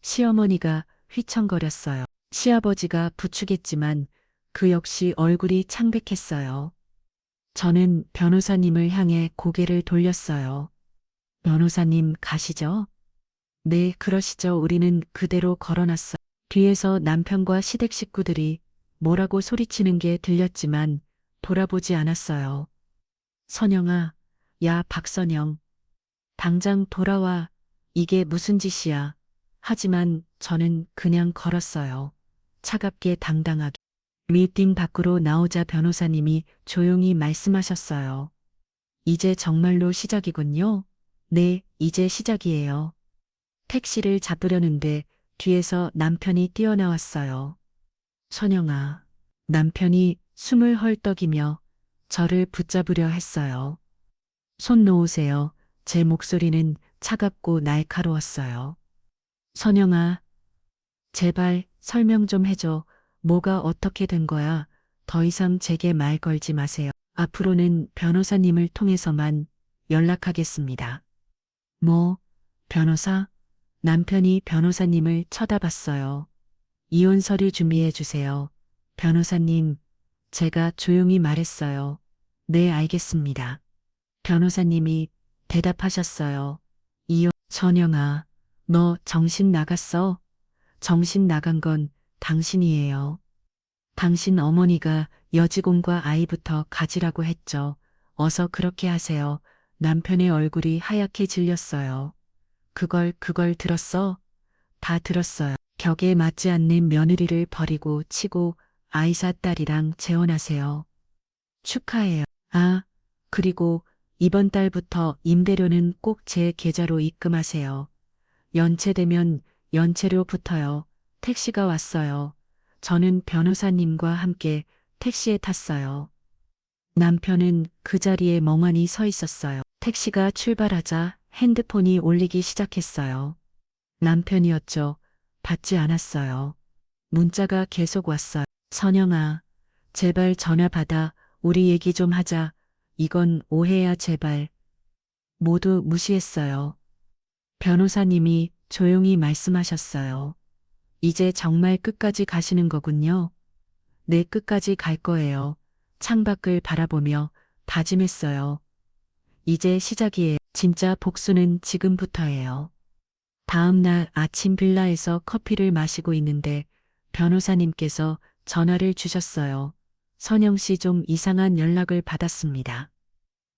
시어머니가 휘청거렸어요. 시아버지가 부추겼지만 그 역시 얼굴이 창백했어요. 저는 변호사님을 향해 고개를 돌렸어요. 변호사님 가시죠? 네, 그러시죠. 우리는 그대로 걸어놨어. 뒤에서 남편과 시댁 식구들이 뭐라고 소리치는 게 들렸지만 돌아보지 않았어요. 선영아, 야, 박선영. 당장 돌아와. 이게 무슨 짓이야. 하지만 저는 그냥 걸었어요. 차갑게 당당하게. 미팅 밖으로 나오자 변호사님이 조용히 말씀하셨어요. 이제 정말로 시작이군요. 네, 이제 시작이에요. 택시를 잡으려는데 뒤에서 남편이 뛰어나왔어요. 선영아. 남편이 숨을 헐떡이며 저를 붙잡으려 했어요. 손 놓으세요. 제 목소리는 차갑고 날카로웠어요. 선영아, 제발 설명 좀 해줘. 뭐가 어떻게 된 거야? 더 이상 제게 말 걸지 마세요. 앞으로는 변호사님을 통해서만 연락하겠습니다. 뭐, 변호사? 남편이 변호사님을 쳐다봤어요. 이혼 서류 준비해 주세요. 변호사님, 제가 조용히 말했어요. 네, 알겠습니다. 변호사님이 대답하셨어요. 선영아, 너 정신 나갔어? 정신 나간 건 당신이에요. 당신 어머니가 여직원과 아이부터 가지라고 했죠. 어서 그렇게 하세요. 남편의 얼굴이 하얗게 질렸어요. 그걸 들었어? 다 들었어요. 격에 맞지 않는 며느리를 버리고 치고 아이사 딸이랑 재혼하세요. 축하해요. 아, 그리고 이번 달부터 임대료는 꼭 제 계좌로 입금하세요. 연체되면 연체료 붙어요. 택시가 왔어요. 저는 변호사님과 함께 택시에 탔어요. 남편은 그 자리에 멍하니 서 있었어요. 택시가 출발하자 핸드폰이 울리기 시작했어요. 남편이었죠. 받지 않았어요. 문자가 계속 왔어요. 선영아, 제발 전화 받아. 우리 얘기 좀 하자. 이건 오해야 제발. 모두 무시했어요. 변호사님이 조용히 말씀하셨어요. 이제 정말 끝까지 가시는 거군요. 네, 끝까지 갈 거예요. 창밖을 바라보며 다짐했어요. 이제 시작이에요. 진짜 복수는 지금부터예요. 다음 날 아침 빌라에서 커피를 마시고 있는데 변호사님께서 전화를 주셨어요. 선영 씨 좀 이상한 연락을 받았습니다.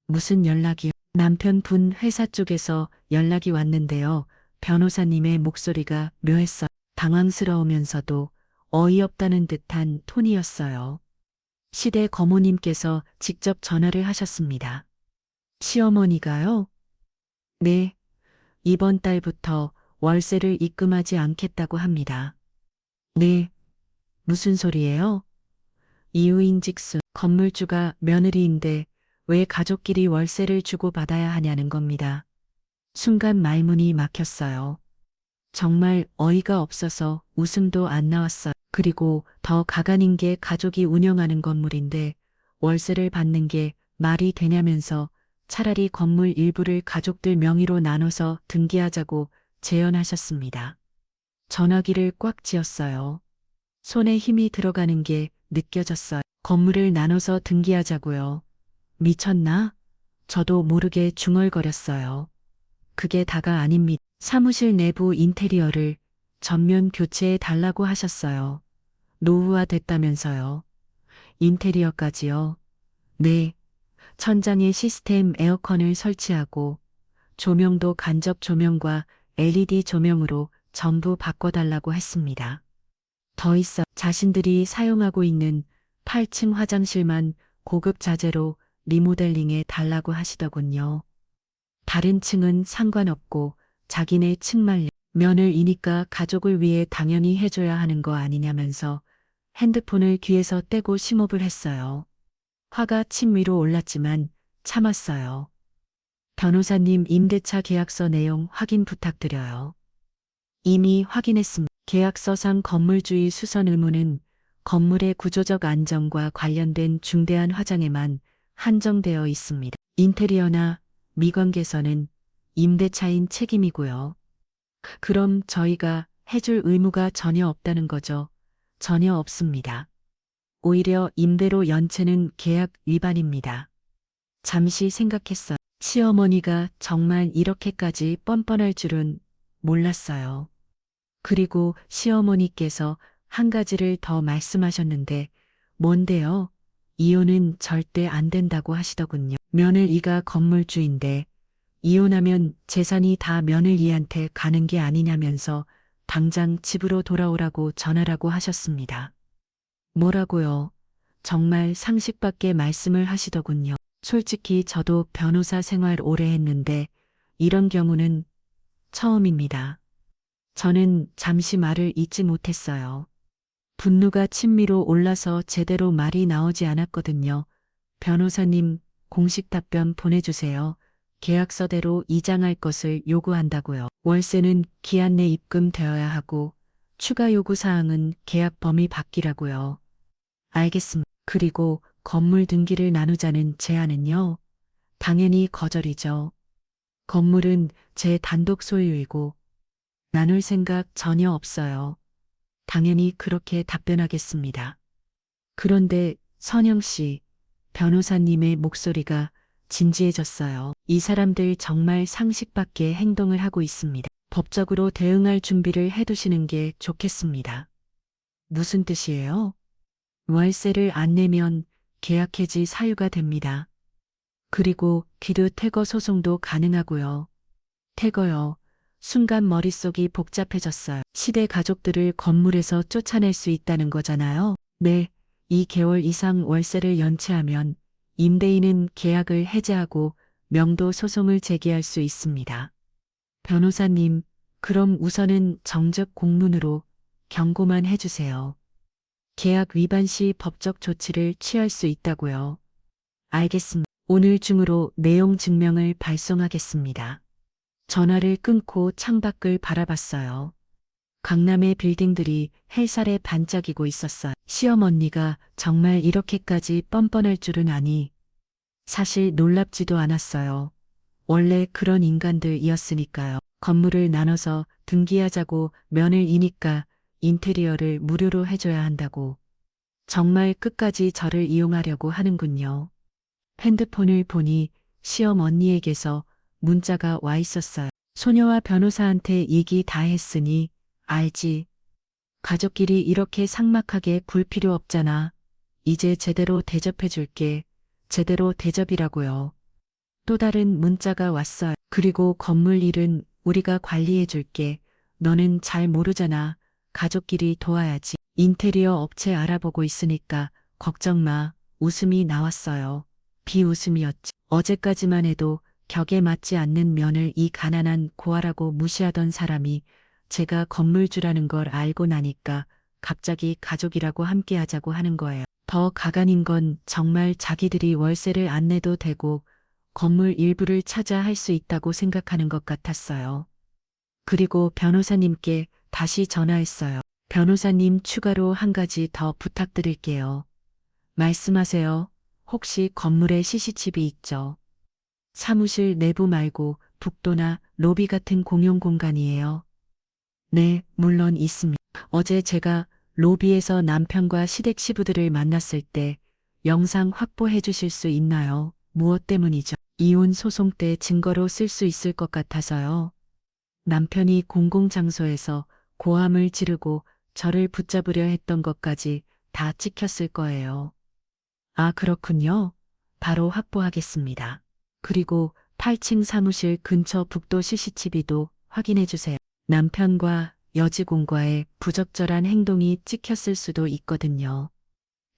무슨 연락이요? 남편분 회사 쪽에서 연락이 왔는데요. 변호사님의 목소리가 묘했어요. 당황스러우면서도 어이없다는 듯한 톤이었어요. 시댁 거모님께서 직접 전화를 하셨습니다. 시어머니가요? 네, 이번 달부터 월세를 입금하지 않겠다고 합니다. 네, 무슨 소리예요? 이유인즉슨 건물주가 며느리인데 왜 가족끼리 월세를 주고받아야 하냐는 겁니다. 순간 말문이 막혔어요. 정말 어이가 없어서 웃음도 안 나왔어요. 그리고 더 가관인 게 가족이 운영하는 건물인데 월세를 받는 게 말이 되냐면서 차라리 건물 일부를 가족들 명의로 나눠서 등기하자고 제언하셨습니다. 전화기를 꽉 쥐었어요. 손에 힘이 들어가는 게 느껴졌어요. 건물을 나눠서 등기하자고요. 미쳤나? 저도 모르게 중얼거렸어요. 그게 다가 아닙니다. 사무실 내부 인테리어를 전면 교체해 달라고 하셨어요. 노후화됐다면서요. 인테리어까지요. 네. 천장에 시스템 에어컨을 설치하고 조명도 간접 조명과 LED 조명으로 전부 바꿔달라고 했습니다. 더 있어 자신들이 사용하고 있는 8층 화장실만 고급 자재로 리모델링해 달라고 하시더군요. 다른 층은 상관없고 자기네 층만 면을 이니까 가족을 위해 당연히 해줘야 하는 거 아니냐면서 핸드폰을 귀에서 떼고 심호흡을 했어요. 화가 침 위로 올랐지만 참았어요. 변호사님 임대차 계약서 내용 확인 부탁드려요. 이미 확인했습니다. 계약서상 건물주의 수선 의무는 건물의 구조적 안정과 관련된 중대한 화장에만 한정되어 있습니다. 인테리어나 미관 개선은 임대차인 책임이고요. 그럼 저희가 해줄 의무가 전혀 없다는 거죠. 전혀 없습니다. 오히려 임대료 연체는 계약 위반입니다. 잠시 생각했어요. 시어머니가 정말 이렇게까지 뻔뻔할 줄은 몰랐어요. 그리고 시어머니께서 한 가지를 더 말씀하셨는데 뭔데요? 이혼은 절대 안 된다고 하시더군요. 며느리가 건물주인데 이혼하면 재산이 다 며느리한테 가는 게 아니냐면서 당장 집으로 돌아오라고 전하라고 하셨습니다. 뭐라고요? 정말 상식 밖의 말씀을 하시더군요. 솔직히 저도 변호사 생활 오래 했는데 이런 경우는 처음입니다. 저는 잠시 말을 잇지 못했어요. 분노가 친미로 올라서 제대로 말이 나오지 않았거든요. 변호사님, 공식 답변 보내주세요. 계약서대로 이장할 것을 요구한다고요. 월세는 기한 내 입금되어야 하고 추가 요구 사항은 계약 범위 밖이라고요. 알겠습니다. 그리고 건물 등기를 나누자는 제안은요? 당연히 거절이죠. 건물은 제 단독 소유이고 나눌 생각 전혀 없어요. 당연히 그렇게 답변하겠습니다. 그런데 선영 씨, 변호사님의 목소리가 진지해졌어요. 이 사람들 정말 상식 밖의 행동을 하고 있습니다. 법적으로 대응할 준비를 해두시는 게 좋겠습니다. 무슨 뜻이에요? 월세를 안 내면 계약 해지 사유가 됩니다. 그리고 기드 퇴거 소송도 가능하고요. 퇴거요. 순간 머릿속이 복잡해졌어요. 시대 가족들을 건물에서 쫓아낼 수 있다는 거잖아요. 네, 2개월 이상 월세를 연체하면 임대인은 계약을 해지하고 명도 소송을 제기할 수 있습니다. 변호사님, 그럼 우선은 정적 공문으로 경고만 해주세요. 계약 위반 시 법적 조치를 취할 수 있다고요. 알겠습니다. 오늘 중으로 내용 증명을 발송하겠습니다. 전화를 끊고 창밖을 바라봤어요. 강남의 빌딩들이 헬살에 반짝이고 있었어요. 시어머니가 정말 이렇게까지 뻔뻔할 줄은 아니. 사실 놀랍지도 않았어요. 원래 그런 인간들이었으니까요. 건물을 나눠서 등기하자고 면을 이니까 인테리어를 무료로 해줘야 한다고. 정말 끝까지 저를 이용하려고 하는군요. 핸드폰을 보니 시어머니에게서 문자가 와 있었어요. 소녀와 변호사한테 얘기 다 했으니 알지. 가족끼리 이렇게 삭막하게 굴 필요 없잖아. 이제 제대로 대접해 줄게. 제대로 대접이라고요. 또 다른 문자가 왔어요. 그리고 건물 일은 우리가 관리해 줄게. 너는 잘 모르잖아. 가족끼리 도와야지. 인테리어 업체 알아보고 있으니까 걱정 마. 웃음이 나왔어요. 비웃음이었지. 어제까지만 해도 격에 맞지 않는 면을 이 가난한 고아라고 무시하던 사람이 제가 건물주라는 걸 알고 나니까 갑자기 가족이라고 함께하자고 하는 거예요. 더 가관인 건 정말 자기들이 월세를 안 내도 되고 건물 일부를 차지할 수 있다고 생각하는 것 같았어요. 그리고 변호사님께 다시 전화했어요. 변호사님 추가로 한 가지 더 부탁드릴게요. 말씀하세요. 혹시 건물에 CCTV 있죠? 사무실 내부 말고 북도나 로비 같은 공용 공간이에요. 네, 물론 있습니다. 어제 제가 로비에서 남편과 시댁 시부들을 만났을 때 영상 확보해 주실 수 있나요? 무엇 때문이죠? 이혼 소송 때 증거로 쓸 수 있을 것 같아서요. 남편이 공공장소에서 고함을 지르고 저를 붙잡으려 했던 것까지 다 찍혔을 거예요. 아, 그렇군요. 바로 확보하겠습니다. 그리고 8층 사무실 근처 북도 CCTV도 확인해 주세요. 남편과 여직원과의 부적절한 행동이 찍혔을 수도 있거든요.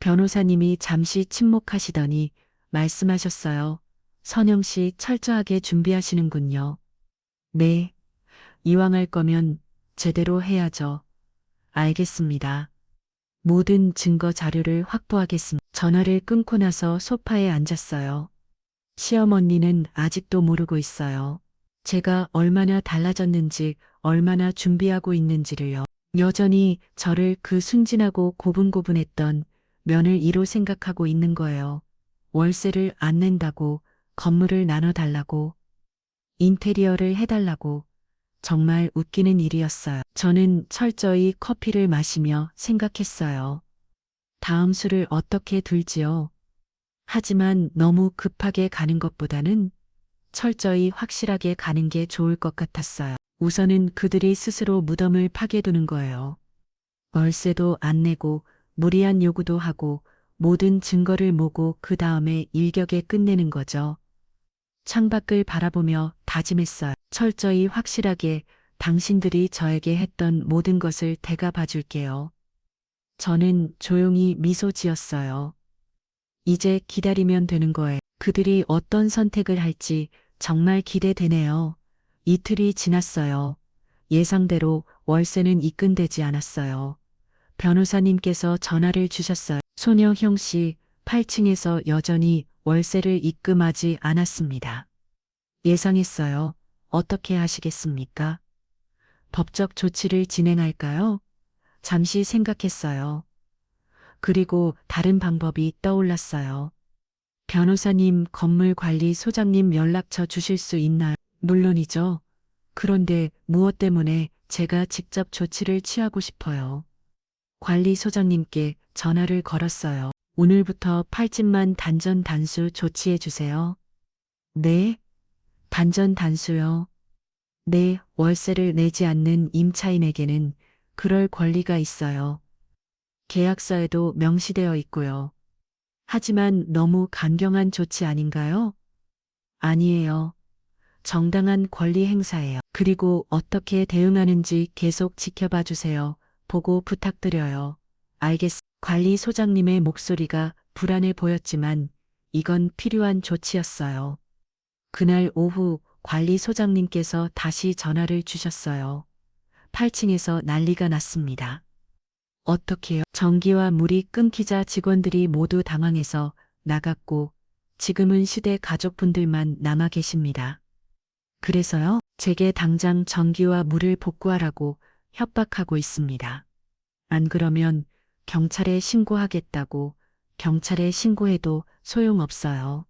변호사님이 잠시 침묵하시더니 말씀하셨어요. 선영 씨 철저하게 준비하시는군요. 네. 이왕 할 거면 제대로 해야죠. 알겠습니다. 모든 증거 자료를 확보하겠습니다. 전화를 끊고 나서 소파에 앉았어요. 시어머니는 아직도 모르고 있어요. 제가 얼마나 달라졌는지, 얼마나 준비하고 있는지를요. 여전히 저를 그 순진하고 고분고분했던 며느리로 생각하고 있는 거예요. 월세를 안 낸다고, 건물을 나눠달라고, 인테리어를 해달라고. 정말 웃기는 일이었어요. 저는 철저히 커피를 마시며 생각했어요. 다음 수를 어떻게 둘지요? 하지만 너무 급하게 가는 것보다는 철저히 확실하게 가는 게 좋을 것 같았어요. 우선은 그들이 스스로 무덤을 파괴두는 거예요. 월세도 안 내고 무리한 요구도 하고 모든 증거를 모으고 그 다음에 일격에 끝내는 거죠. 창밖을 바라보며 다짐했어요. 철저히 확실하게 당신들이 저에게 했던 모든 것을 대가 봐줄게요. 저는 조용히 미소 지었어요. 이제 기다리면 되는 거예요. 그들이 어떤 선택을 할지 정말 기대되네요. 이틀이 지났어요. 예상대로 월세는 입금되지 않았어요. 변호사님께서 전화를 주셨어요. 손여형 씨, 8층에서 여전히 월세를 입금하지 않았습니다. 예상했어요. 어떻게 하시겠습니까? 법적 조치를 진행할까요? 잠시 생각했어요. 그리고 다른 방법이 떠올랐어요. 변호사님, 건물관리소장님 연락처 주실 수 있나요? 물론이죠. 그런데 무엇 때문에 제가 직접 조치를 취하고 싶어요. 관리소장님께 전화를 걸었어요. 오늘부터 8집만 단전 단수 조치해 주세요. 네? 단전 단수요. 네, 월세를 내지 않는 임차인에게는 그럴 권리가 있어요. 계약서에도 명시되어 있고요. 하지만 너무 강경한 조치 아닌가요? 아니에요. 정당한 권리 행사예요. 그리고 어떻게 대응하는지 계속 지켜봐 주세요. 보고 부탁드려요. 관리소장님의 목소리가 불안해 보였지만 이건 필요한 조치였어요. 그날 오후 관리소장님께서 다시 전화를 주셨어요. 8층에서 난리가 났습니다. 어떻게요? 전기와 물이 끊기자 직원들이 모두 당황해서 나갔고 지금은 시댁 가족분들만 남아 계십니다. 그래서요? 제게 당장 전기와 물을 복구하라고 협박하고 있습니다. 안 그러면 경찰에 신고하겠다고. 경찰에 신고해도 소용없어요.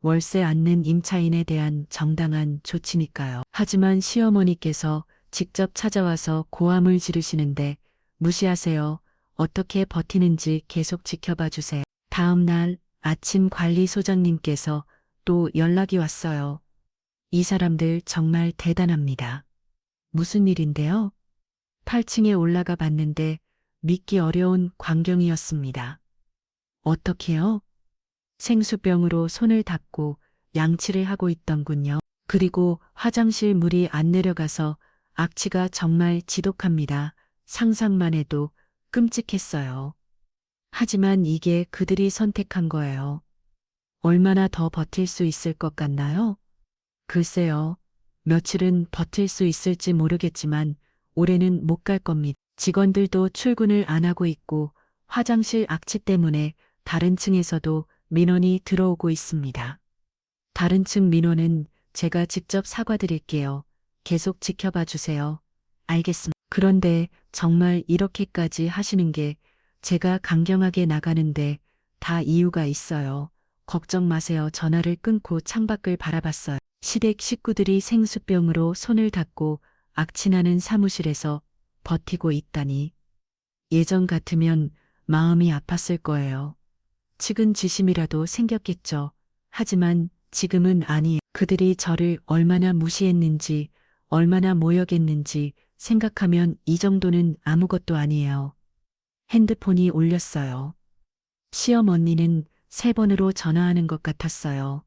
월세 안 낸 임차인에 대한 정당한 조치니까요. 하지만 시어머니께서 직접 찾아와서 고함을 지르시는데 무시하세요. 어떻게 버티는지 계속 지켜봐 주세요. 다음 날 아침 관리소장님께서 또 연락이 왔어요. 이 사람들 정말 대단합니다. 무슨 일인데요? 8층에 올라가 봤는데 믿기 어려운 광경이었습니다. 어떻게요? 생수병으로 손을 닦고 양치를 하고 있던군요. 그리고 화장실 물이 안 내려가서 악취가 정말 지독합니다. 상상만 해도 끔찍했어요. 하지만 이게 그들이 선택한 거예요. 얼마나 더 버틸 수 있을 것 같나요? 글쎄요. 며칠은 버틸 수 있을지 모르겠지만 올해는 못 갈 겁니다. 직원들도 출근을 안 하고 있고 화장실 악취 때문에 다른 층에서도 민원이 들어오고 있습니다. 다른 층 민원은 제가 직접 사과드릴게요. 계속 지켜봐 주세요. 알겠습니다. 그런데 정말 이렇게까지 하시는 게 제가 강경하게 나가는데 다 이유가 있어요. 걱정 마세요. 전화를 끊고 창밖을 바라봤어요. 시댁 식구들이 생수병으로 손을 닦고 악취나는 사무실에서 버티고 있다니. 예전 같으면 마음이 아팠을 거예요. 측은지심이라도 생겼겠죠. 하지만 지금은 아니에요. 그들이 저를 얼마나 무시했는지, 얼마나 모욕했는지 생각하면 이 정도는 아무것도 아니에요. 핸드폰이 울렸어요. 시어머니는 3번으로 전화하는 것 같았어요.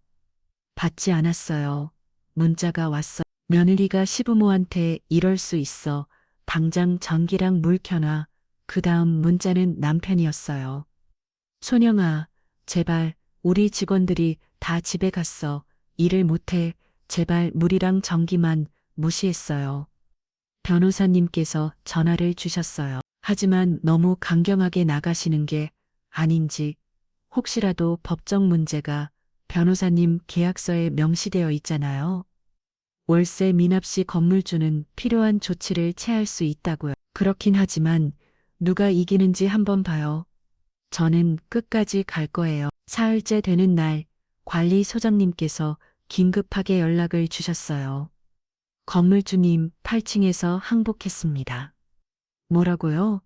받지 않았어요. 문자가 왔어. 며느리가 시부모한테 이럴 수 있어. 당장 전기랑 물 켜놔. 그 다음 문자는 남편이었어요. 손영아, 제발, 우리 직원들이 다 집에 갔어. 일을 못해. 제발 물이랑 전기만. 무시했어요. 변호사님께서 전화를 주셨어요. 하지만 너무 강경하게 나가시는 게 아닌지, 혹시라도 법적 문제가 변호사님 계약서에 명시되어 있잖아요. 월세 미납시 건물주는 필요한 조치를 취할 수 있다고요. 그렇긴 하지만 누가 이기는지 한번 봐요. 저는 끝까지 갈 거예요. 사흘째 되는 날 관리소장님께서 긴급하게 연락을 주셨어요. 건물주님 8층에서 항복했습니다. 뭐라고요?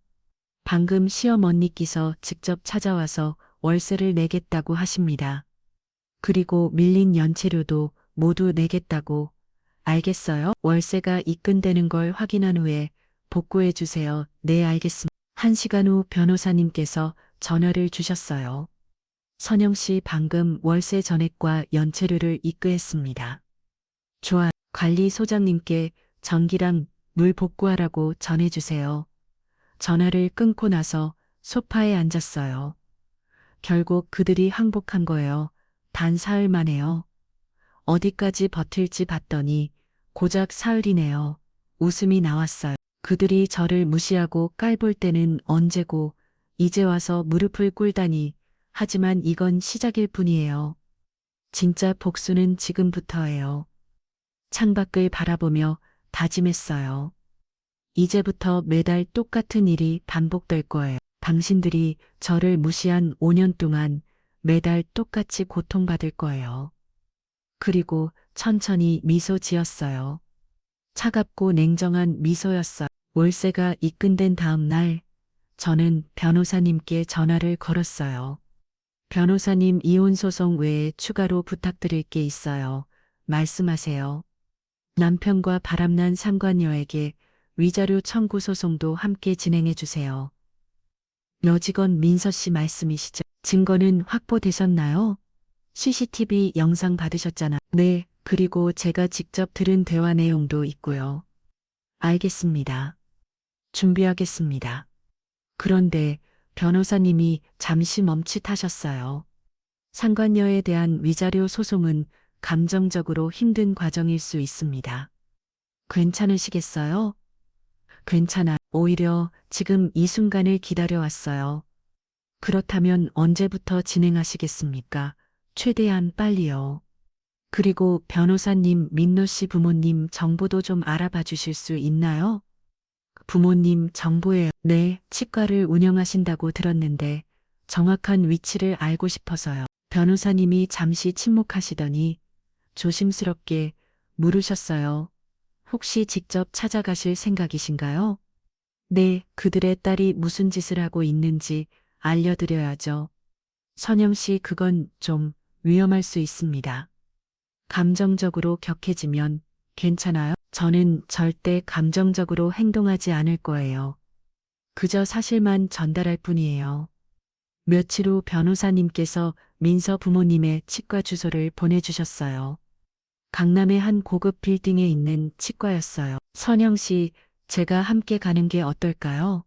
방금 시어머니께서 직접 찾아와서 월세를 내겠다고 하십니다. 그리고 밀린 연체료도 모두 내겠다고. 알겠어요? 월세가 입금되는 걸 확인한 후에 복구해 주세요. 네, 알겠습니다. 1시간 후 변호사님께서 전화를 주셨어요. 선영 씨 방금 월세 전액과 연체료를 입금했습니다. 좋아. 관리소장님께 전기랑 물 복구하라고 전해주세요. 전화를 끊고 나서 소파에 앉았어요. 결국 그들이 항복한 거예요. 단 사흘 만에요. 어디까지 버틸지 봤더니 고작 사흘이네요. 웃음이 나왔어요. 그들이 저를 무시하고 깔볼 때는 언제고 이제 와서 무릎을 꿇다니. 하지만 이건 시작일 뿐이에요. 진짜 복수는 지금부터예요. 창밖을 바라보며 다짐했어요. 이제부터 매달 똑같은 일이 반복될 거예요. 당신들이 저를 무시한 5년 동안 매달 똑같이 고통받을 거예요. 그리고 천천히 미소 지었어요. 차갑고 냉정한 미소였어요. 월세가 입금된 다음 날, 저는 변호사님께 전화를 걸었어요. 변호사님, 이혼 소송 외에 추가로 부탁드릴 게 있어요. 말씀하세요. 남편과 바람난 상관녀에게 위자료 청구 소송도 함께 진행해 주세요. 여직원 민서 씨 말씀이시죠? 증거는 확보되셨나요? CCTV 영상 받으셨잖아. 네, 그리고 제가 직접 들은 대화 내용도 있고요. 알겠습니다. 준비하겠습니다. 그런데 변호사님이 잠시 멈칫하셨어요. 상관녀에 대한 위자료 소송은 감정적으로 힘든 과정일 수 있습니다. 괜찮으시겠어요? 괜찮아. 오히려 지금 이 순간을 기다려왔어요. 그렇다면 언제부터 진행하시겠습니까? 최대한 빨리요. 그리고 변호사님, 민노 씨 부모님 정보도 좀 알아봐 주실 수 있나요? 부모님 정보예요. 네, 치과를 운영하신다고 들었는데 정확한 위치를 알고 싶어서요. 변호사님이 잠시 침묵하시더니 조심스럽게 물으셨어요. 혹시 직접 찾아가실 생각이신가요? 네, 그들의 딸이 무슨 짓을 하고 있는지 알려드려야죠. 선영 씨, 그건 좀 위험할 수 있습니다. 감정적으로 격해지면 괜찮아요? 저는 절대 감정적으로 행동하지 않을 거예요. 그저 사실만 전달할 뿐이에요. 며칠 후 변호사님께서 민서 부모님의 치과 주소를 보내주셨어요. 강남의 한 고급 빌딩에 있는 치과였어요. 선영 씨, 제가 함께 가는 게 어떨까요?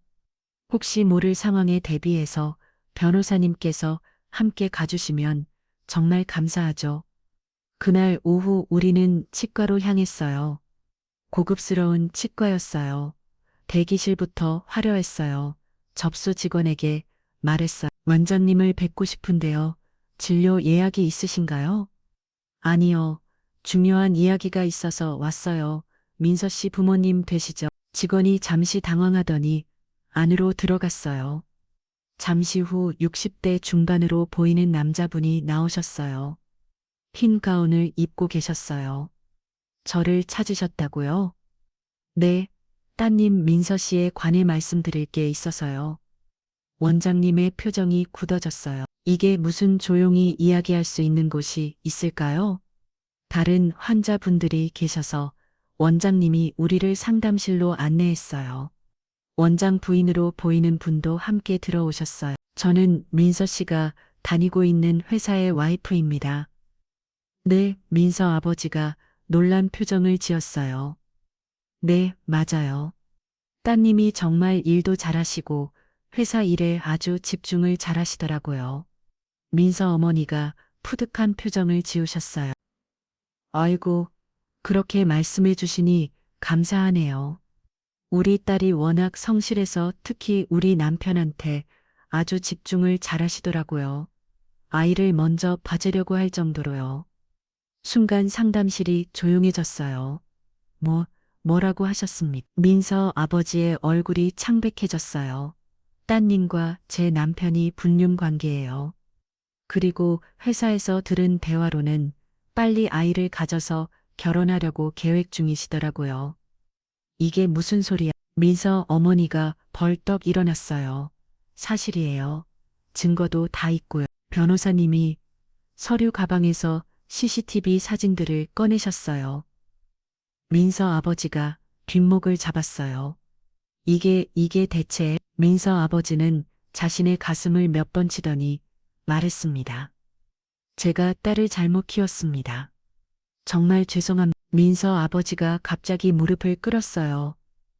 혹시 모를 상황에 대비해서 변호사님께서 함께 가주시면 정말 감사하죠. 그날 오후 우리는 치과로 향했어요. 고급스러운 치과였어요. 대기실부터 화려했어요. 접수 직원에게 말했어요. 원장님을 뵙고 싶은데요. 진료 예약이 있으신가요? 아니요. 중요한 이야기가 있어서 왔어요. 민서 씨 부모님 되시죠? 직원이 잠시 당황하더니 안으로 들어갔어요. 잠시 후 60대 중반으로 보이는 남자분이 나오셨어요. 흰 가운을 입고 계셨어요. 저를 찾으셨다고요? 네, 따님 민서 씨에 관해 말씀드릴 게 있어서요. 원장님의 표정이 굳어졌어요. 이게 무슨 조용히 이야기할 수 있는 곳이 있을까요? 다른 환자분들이 계셔서 원장님이 우리를 상담실로 안내했어요. 원장 부인으로 보이는 분도 함께 들어오셨어요. 저는 민서 씨가 다니고 있는 회사의 와이프입니다. 네, 민서 아버지가 놀란 표정을 지었어요. 네, 맞아요. 따님이 정말 일도 잘하시고 회사 일에 아주 집중을 잘하시더라고요. 민서 어머니가 푸득한 표정을 지으셨어요. 아이고, 그렇게 말씀해 주시니 감사하네요. 우리 딸이 워낙 성실해서 특히 우리 남편한테 아주 집중을 잘하시더라고요. 아이를 먼저 봐주려고 할 정도로요. 순간 상담실이 조용해졌어요. 뭐라고 하셨습니까? 민서 아버지의 얼굴이 창백해졌어요. 따님과 제 남편이 불륜 관계예요. 그리고 회사에서 들은 대화로는 빨리 아이를 가져서 결혼하려고 계획 중이시더라고요. 이게 무슨 소리야? 민서 어머니가 벌떡 일어났어요. 사실이에요. 증거도 다 있고요. 변호사님이 서류 가방에서 CCTV 사진들을 꺼내셨어요. 민서 아버지가 뒷목을 잡았어요. 이게 대체 민서 아버지는 자신의 가슴을 몇 번 치더니 말했습니다. 제가 딸을 잘못 키웠습니다. 정말 죄송합니다. 민서 아버지가 갑자기 무릎을 꿇었어요.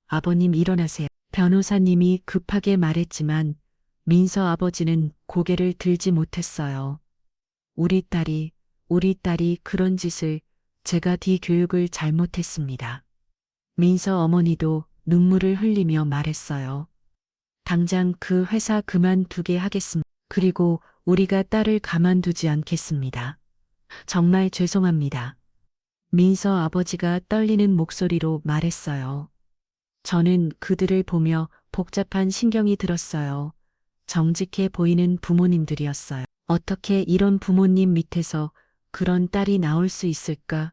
아버님 일어나세요. 변호사님이 급하게 말했지만 민서 아버지는 고개를 들지 못했어요. 우리 딸이 그런 짓을 제가 교육을 잘못했습니다. 민서 어머니도 눈물을 흘리며 말했어요. 당장 그 회사 그만두게 하겠습니다. 그리고 우리가 딸을 가만두지 않겠습니다. 정말 죄송합니다. 민서 아버지가 떨리는 목소리로 말했어요. 저는 그들을 보며 복잡한 신경이 들었어요. 정직해 보이는 부모님들이었어요. 어떻게 이런 부모님 밑에서 그런 딸이 나올 수 있을까?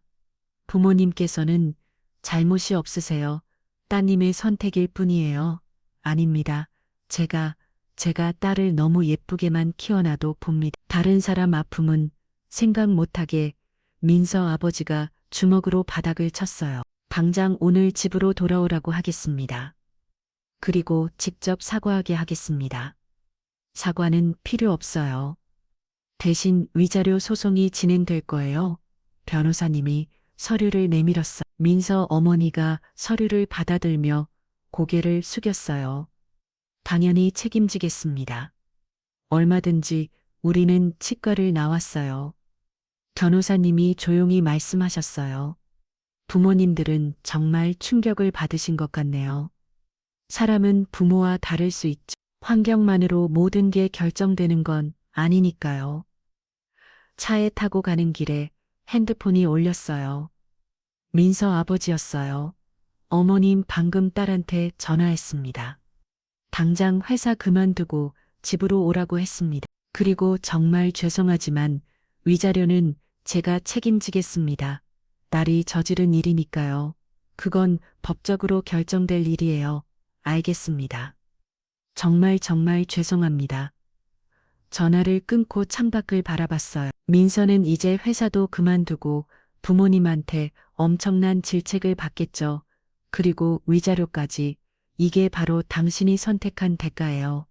부모님께서는 잘못이 없으세요. 따님의 선택일 뿐이에요. 아닙니다. 제가 딸을 너무 예쁘게만 키워놔도 봅니다. 다른 사람 아픔은 생각 못하게 민서 아버지가 주먹으로 바닥을 쳤어요. 당장 오늘 집으로 돌아오라고 하겠습니다. 그리고 직접 사과하게 하겠습니다. 사과는 필요 없어요. 대신 위자료 소송이 진행될 거예요. 변호사님이 서류를 내밀었어. 민서 어머니가 서류를 받아들며 고개를 숙였어요. 당연히 책임지겠습니다. 얼마든지 우리는 치과를 나왔어요. 변호사님이 조용히 말씀하셨어요. 부모님들은 정말 충격을 받으신 것 같네요. 사람은 부모와 다를 수 있죠. 환경만으로 모든 게 결정되는 건 아니니까요. 차에 타고 가는 길에 핸드폰이 울렸어요. 민서 아버지였어요. 어머님 방금 딸한테 전화했습니다. 당장 회사 그만두고 집으로 오라고 했습니다. 그리고 정말 죄송하지만 위자료는 제가 책임지겠습니다. 딸이 저지른 일이니까요. 그건 법적으로 결정될 일이에요. 알겠습니다. 정말 죄송합니다. 전화를 끊고 창밖을 바라봤어요. 민서는 이제 회사도 그만두고 부모님한테 엄청난 질책을 받겠죠. 그리고 위자료까지. 이게 바로 당신이 선택한 대가예요.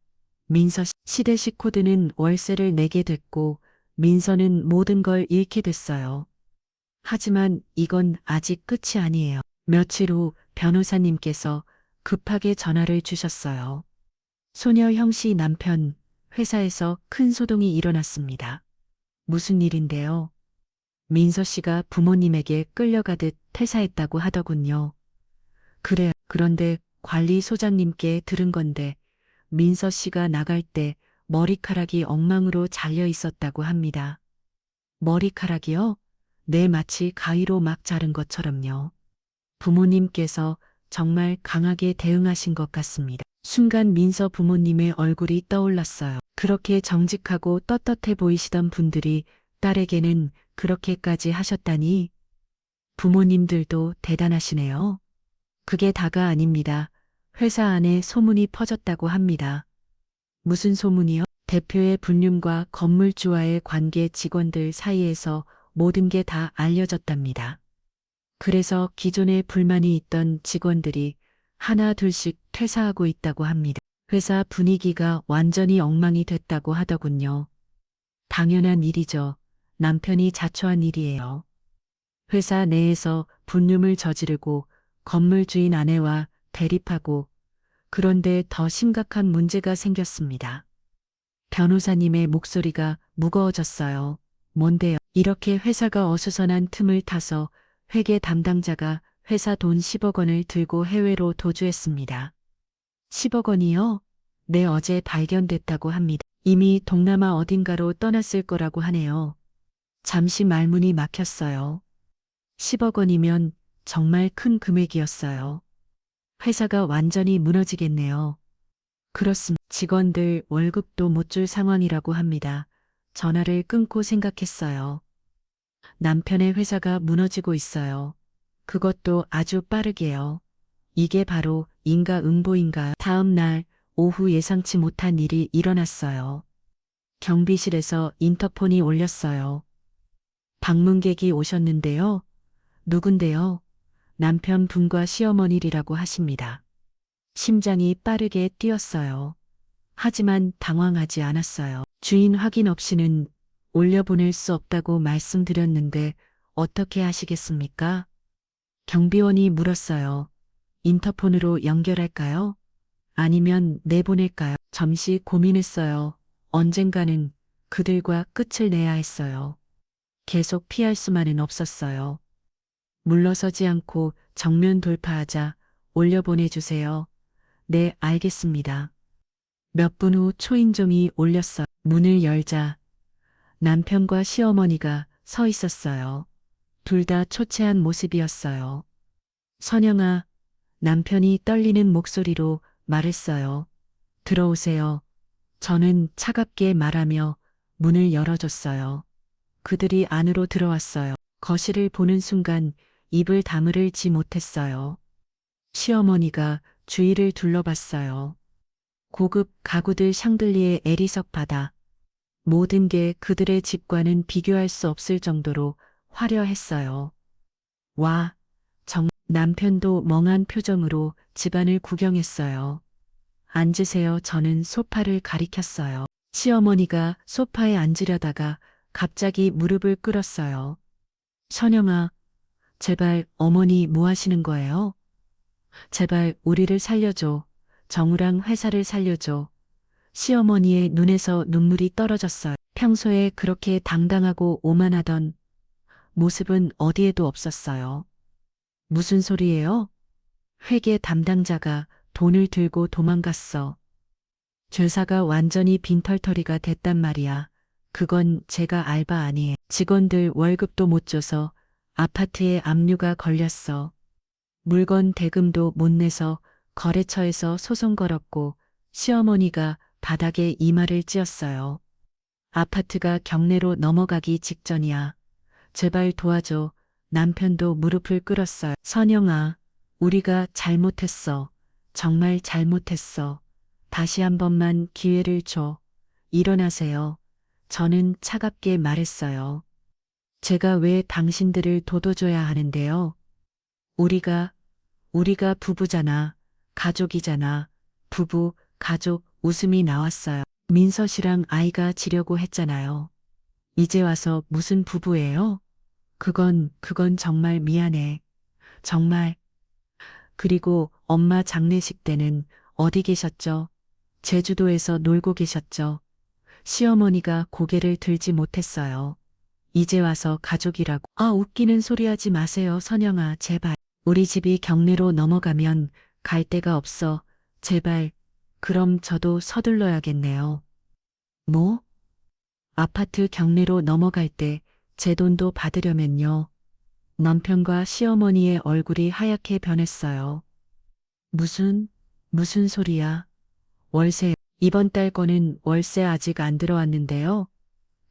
민서 씨, 시대식 코드는 월세를 내게 됐고 민서는 모든 걸 잃게 됐어요. 하지만 이건 아직 끝이 아니에요. 며칠 후 변호사님께서 급하게 전화를 주셨어요. 소녀형 씨 남편, 회사에서 큰 소동이 일어났습니다. 무슨 일인데요? 민서 씨가 부모님에게 끌려가듯 퇴사했다고 하더군요. 그래, 그런데 관리소장님께 들은 건데 민서 씨가 나갈 때 머리카락이 엉망으로 잘려 있었다고 합니다. 머리카락이요? 네, 마치 가위로 막 자른 것처럼요. 부모님께서 정말 강하게 대응하신 것 같습니다. 순간 민서 부모님의 얼굴이 떠올랐어요. 그렇게 정직하고 떳떳해 보이시던 분들이 딸에게는 그렇게까지 하셨다니 부모님들도 대단하시네요. 그게 다가 아닙니다. 회사 안에 소문이 퍼졌다고 합니다. 무슨 소문이요? 대표의 불륜과 건물주와의 관계 직원들 사이에서 모든 게 다 알려졌답니다. 그래서 기존에 불만이 있던 직원들이 하나 둘씩 퇴사하고 있다고 합니다. 회사 분위기가 완전히 엉망이 됐다고 하더군요. 당연한 일이죠. 남편이 자초한 일이에요. 회사 내에서 불륜을 저지르고 건물 주인 아내와 대립하고 그런데 더 심각한 문제가 생겼습니다. 변호사님의 목소리가 무거워졌어요. 뭔데요? 이렇게 회사가 어수선한 틈을 타서 회계 담당자가 회사 돈 10억 원을 들고 해외로 도주했습니다. 10억 원이요? 네, 어제 발견됐다고 합니다. 이미 동남아 어딘가로 떠났을 거라고 하네요. 잠시 말문이 막혔어요. 10억 원이면 정말 큰 금액이었어요. 회사가 완전히 무너지겠네요. 그렇습니다. 직원들 월급도 못 줄 상황이라고 합니다. 전화를 끊고 생각했어요. 남편의 회사가 무너지고 있어요. 그것도 아주 빠르게요. 이게 바로 인과응보인가요? 다음 날 오후 예상치 못한 일이 일어났어요. 경비실에서 인터폰이 울렸어요. 방문객이 오셨는데요. 누군데요? 남편분과 시어머니라고 하십니다. 심장이 빠르게 뛰었어요. 하지만 당황하지 않았어요. 주인 확인 없이는 올려보낼 수 없다고 말씀드렸는데 어떻게 하시겠습니까? 경비원이 물었어요. 인터폰으로 연결할까요? 아니면 내보낼까요? 잠시 고민했어요. 언젠가는 그들과 끝을 내야 했어요. 계속 피할 수만은 없었어요. 물러서지 않고 정면 돌파하자 올려보내주세요. 네, 알겠습니다. 몇 분 후 초인종이 울렸어. 문을 열자 남편과 시어머니가 서 있었어요. 둘 다 초췌한 모습이었어요. 선영아, 남편이 떨리는 목소리로 말했어요. 들어오세요. 저는 차갑게 말하며 문을 열어줬어요. 그들이 안으로 들어왔어요. 거실을 보는 순간 입을 다물지 못했어요. 시어머니가 주위를 둘러봤어요. 고급 가구들 샹들리에 에리석 바다. 모든 게 그들의 집과는 비교할 수 없을 정도로 화려했어요. 와, 남편도 멍한 표정으로 집안을 구경했어요. 앉으세요. 저는 소파를 가리켰어요. 시어머니가 소파에 앉으려다가 갑자기 무릎을 꿇었어요. 선영아, 제발 어머니 뭐 하시는 거예요? 제발 우리를 살려줘. 정우랑 회사를 살려줘. 시어머니의 눈에서 눈물이 떨어졌어요. 평소에 그렇게 당당하고 오만하던 모습은 어디에도 없었어요. 무슨 소리예요? 회계 담당자가 돈을 들고 도망갔어. 죄사가 완전히 빈털터리가 됐단 말이야. 그건 제가 알바 아니에요. 직원들 월급도 못 줘서 아파트에 압류가 걸렸어. 물건 대금도 못 내서 거래처에서 소송 걸었고 시어머니가 바닥에 이마를 찧었어요. 아파트가 경매로 넘어가기 직전이야. 제발 도와줘. 남편도 무릎을 꿇었어요. 선영아, 우리가 잘못했어. 정말 잘못했어. 다시 한 번만 기회를 줘. 일어나세요. 저는 차갑게 말했어요. 제가 왜 당신들을 도와줘야 하는데요? 우리가 부부잖아. 가족이잖아. 부부, 가족, 웃음이 나왔어요. 민서 씨랑 아이가 지려고 했잖아요. 이제 와서 무슨 부부예요? 그건 정말 미안해. 정말. 그리고 엄마 장례식 때는 어디 계셨죠? 제주도에서 놀고 계셨죠? 시어머니가 고개를 들지 못했어요. 이제 와서 가족이라고. 아, 웃기는 소리 하지 마세요, 선영아, 제발. 우리 집이 경매로 넘어가면 갈 데가 없어. 제발. 그럼 저도 서둘러야겠네요. 뭐? 아파트 경매로 넘어갈 때 제 돈도 받으려면요. 남편과 시어머니의 얼굴이 하얗게 변했어요. 무슨 소리야? 월세, 이번 달 거는 월세 아직 안 들어왔는데요.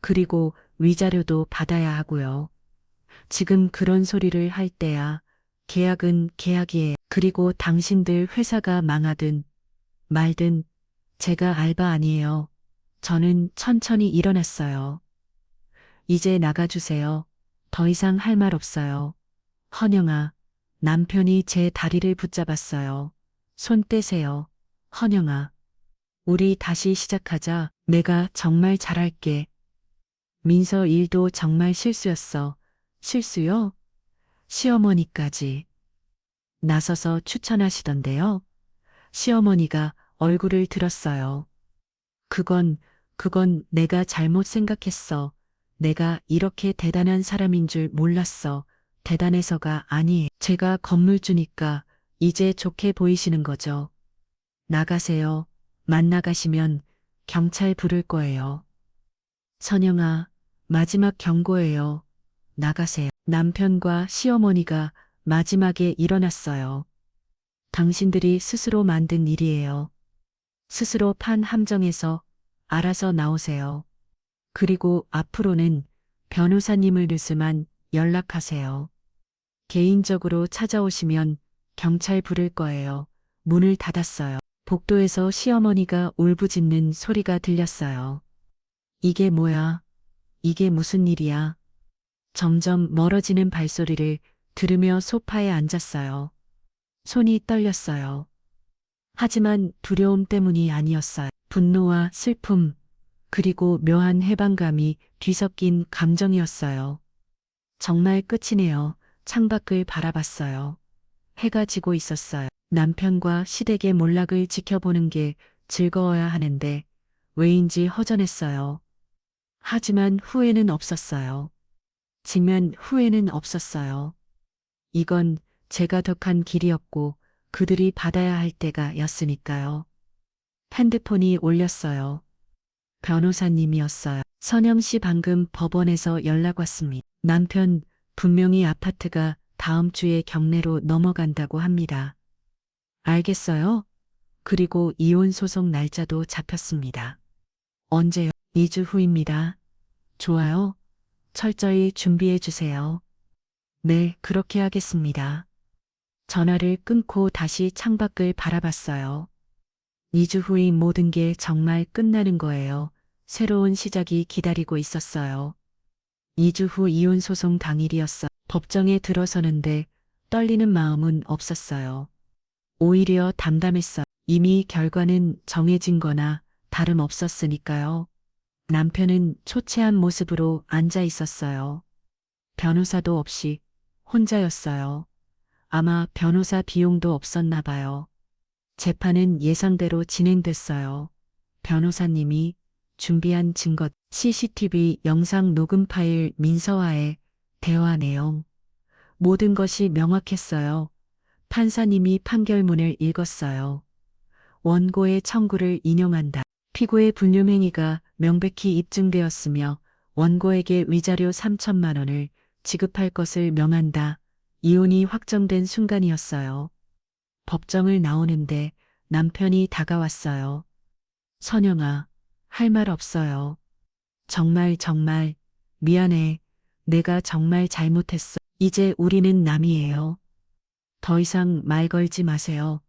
그리고 위자료도 받아야 하고요. 지금 그런 소리를 할 때야. 계약은 계약이에요. 그리고 당신들 회사가 망하든 말든 제가 알바 아니에요. 저는 천천히 일어났어요. 이제 나가주세요. 더 이상 할 말 없어요. 헌영아, 남편이 제 다리를 붙잡았어요. 손 떼세요. 헌영아, 우리 다시 시작하자. 내가 정말 잘할게. 민서 일도 정말 실수였어. 실수요? 시어머니까지 나서서 추천하시던데요. 시어머니가 얼굴을 들었어요. 그건 내가 잘못 생각했어. 내가 이렇게 대단한 사람인 줄 몰랐어. 대단해서가 아니에요. 제가 건물주니까 이제 좋게 보이시는 거죠. 나가세요. 만 나가시면 경찰 부를 거예요. 선영아, 마지막 경고예요. 나가세요. 남편과 시어머니가 마지막에 일어났어요. 당신들이 스스로 만든 일이에요. 스스로 판 함정에서 알아서 나오세요. 그리고 앞으로는 변호사님을 르스만 연락하세요. 개인적으로 찾아오시면 경찰 부를 거예요. 문을 닫았어요. 복도에서 시어머니가 울부짖는 소리가 들렸어요. 이게 뭐야? 이게 무슨 일이야? 점점 멀어지는 발소리를 들으며 소파에 앉았어요. 손이 떨렸어요. 하지만 두려움 때문이 아니었어요. 분노와 슬픔, 그리고 묘한 해방감이 뒤섞인 감정이었어요. 정말 끝이네요. 창밖을 바라봤어요. 해가 지고 있었어요. 남편과 시댁의 몰락을 지켜보는 게 즐거워야 하는데 왜인지 허전했어요. 하지만 후회는 없었어요. 지면 후회는 없었어요. 이건 제가 덕한 길이었고 그들이 받아야 할 때가 였으니까요. 핸드폰이 울렸어요. 변호사님이었어요. 선영 씨 방금 법원에서 연락 왔습니다. 남편 분명히 아파트가 다음 주에 경매로 넘어간다고 합니다. 알겠어요? 그리고 이혼 소송 날짜도 잡혔습니다. 언제요? 2주 후입니다. 좋아요. 철저히 준비해 주세요. 네, 그렇게 하겠습니다. 전화를 끊고 다시 창밖을 바라봤어요. 2주 후인 모든 게 정말 끝나는 거예요. 새로운 시작이 기다리고 있었어요. 2주 후 이혼 소송 당일이었어. 법정에 들어서는데 떨리는 마음은 없었어요. 오히려 담담했어. 이미 결과는 정해진 거나 다름없었으니까요. 남편은 초췌한 모습으로 앉아 있었어요. 변호사도 없이 혼자였어요. 아마 변호사 비용도 없었나 봐요. 재판은 예상대로 진행됐어요. 변호사님이 준비한 증거, CCTV 영상 녹음 파일, 민서와의 대화 내용. 모든 것이 명확했어요. 판사님이 판결문을 읽었어요. 원고의 청구를 인용한다. 피고의 불륜행위가 명백히 입증되었으며 원고에게 위자료 3천만 원을 지급할 것을 명한다. 이혼이 확정된 순간이었어요. 법정을 나오는데 남편이 다가왔어요. 선영아, 할 말 없어요. 정말 미안해. 내가 정말 잘못했어. 이제 우리는 남이에요. 더 이상 말 걸지 마세요.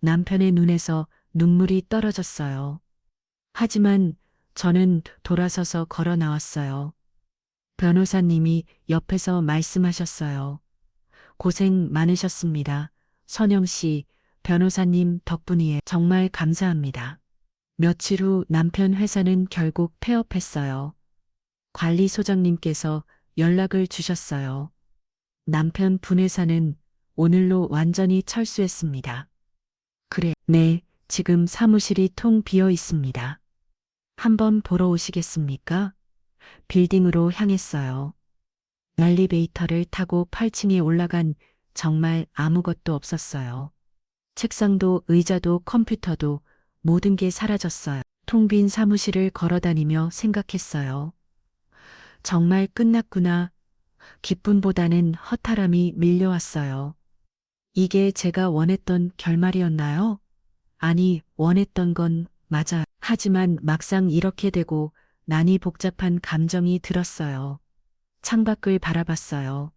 남편의 눈에서 눈물이 떨어졌어요. 하지만 저는 돌아서서 걸어 나왔어요. 변호사님이 옆에서 말씀하셨어요. 고생 많으셨습니다. 선영 씨, 변호사님 덕분이에 정말 감사합니다. 며칠 후 남편 회사는 결국 폐업했어요. 관리소장님께서 연락을 주셨어요. 남편 분회사는 오늘로 완전히 철수했습니다. 그래, 네, 지금 사무실이 통 비어 있습니다. 한번 보러 오시겠습니까? 빌딩으로 향했어요. 엘리베이터를 타고 8층에 올라간 정말 아무것도 없었어요. 책상도 의자도 컴퓨터도 모든 게 사라졌어요. 텅 빈 사무실을 걸어다니며 생각했어요. 정말 끝났구나. 기쁨보다는 허탈함이 밀려왔어요. 이게 제가 원했던 결말이었나요? 아니, 원했던 건 맞아. 하지만 막상 이렇게 되고 나니 복잡한 감정이 들었어요. 창밖을 바라봤어요.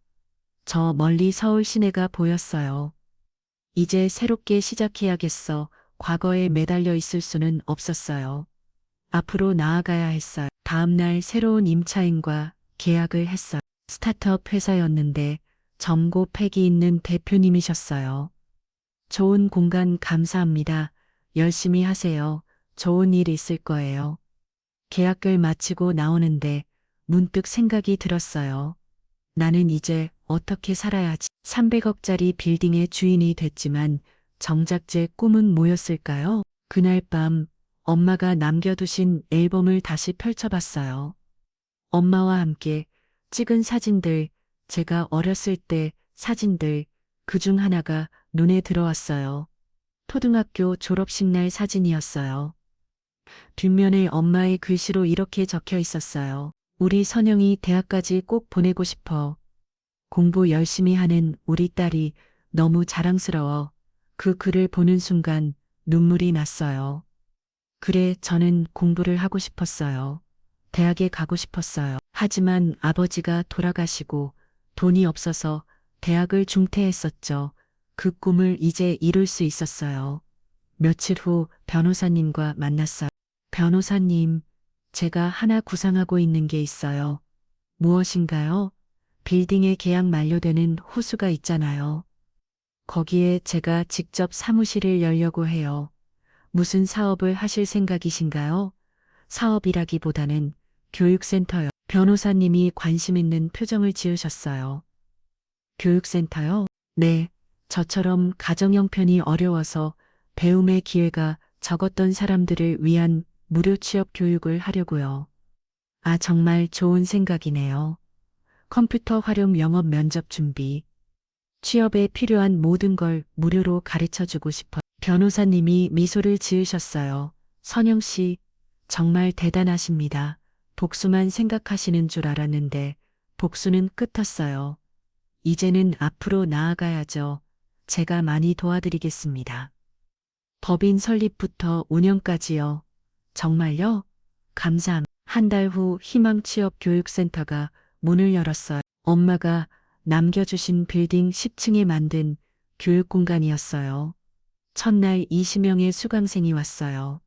저 멀리 서울 시내가 보였어요. 이제 새롭게 시작해야겠어. 과거에 매달려 있을 수는 없었어요. 앞으로 나아가야 했어요. 다음 날 새로운 임차인과 계약을 했어요. 스타트업 회사였는데 젊고 패기 있는 대표님이셨어요. 좋은 공간 감사합니다. 열심히 하세요. 좋은 일 있을 거예요. 계약을 마치고 나오는데 문득 생각이 들었어요. 나는 이제 어떻게 살아야지. 300억짜리 빌딩의 주인이 됐지만 정작 제 꿈은 뭐였을까요? 그날 밤 엄마가 남겨두신 앨범을 다시 펼쳐봤어요. 엄마와 함께 찍은 사진들, 제가 어렸을 때 사진들, 그중 하나가 눈에 들어왔어요. 초등학교 졸업식 날 사진이었어요. 뒷면에 엄마의 글씨로 이렇게 적혀 있었어요. 우리 선영이 대학까지 꼭 보내고 싶어. 공부 열심히 하는 우리 딸이 너무 자랑스러워 그 글을 보는 순간 눈물이 났어요. 그래, 저는 공부를 하고 싶었어요. 대학에 가고 싶었어요. 하지만 아버지가 돌아가시고 돈이 없어서 대학을 중퇴했었죠. 그 꿈을 이제 이룰 수 있었어요. 며칠 후 변호사님과 만났어요. 변호사님, 제가 하나 구상하고 있는 게 있어요. 무엇인가요? 빌딩의 계약 만료되는 호수가 있잖아요. 거기에 제가 직접 사무실을 열려고 해요. 무슨 사업을 하실 생각이신가요? 사업이라기보다는 교육센터요. 변호사님이 관심 있는 표정을 지으셨어요. 교육센터요? 네, 저처럼 가정 형편이 어려워서 배움의 기회가 적었던 사람들을 위한 무료 취업 교육을 하려고요. 아, 정말 좋은 생각이네요. 컴퓨터 활용 영업 면접 준비. 취업에 필요한 모든 걸 무료로 가르쳐 주고 싶어. 변호사님이 미소를 지으셨어요. 선영 씨, 정말 대단하십니다. 복수만 생각하시는 줄 알았는데 복수는 끝었어요. 이제는 앞으로 나아가야죠. 제가 많이 도와드리겠습니다. 법인 설립부터 운영까지요. 정말요? 감사합니다. 한 달 후 희망취업교육센터가 문을 열었어요. 엄마가 남겨주신 빌딩 10층에 만든 교육공간이었어요. 첫날 20명의 수강생이 왔어요.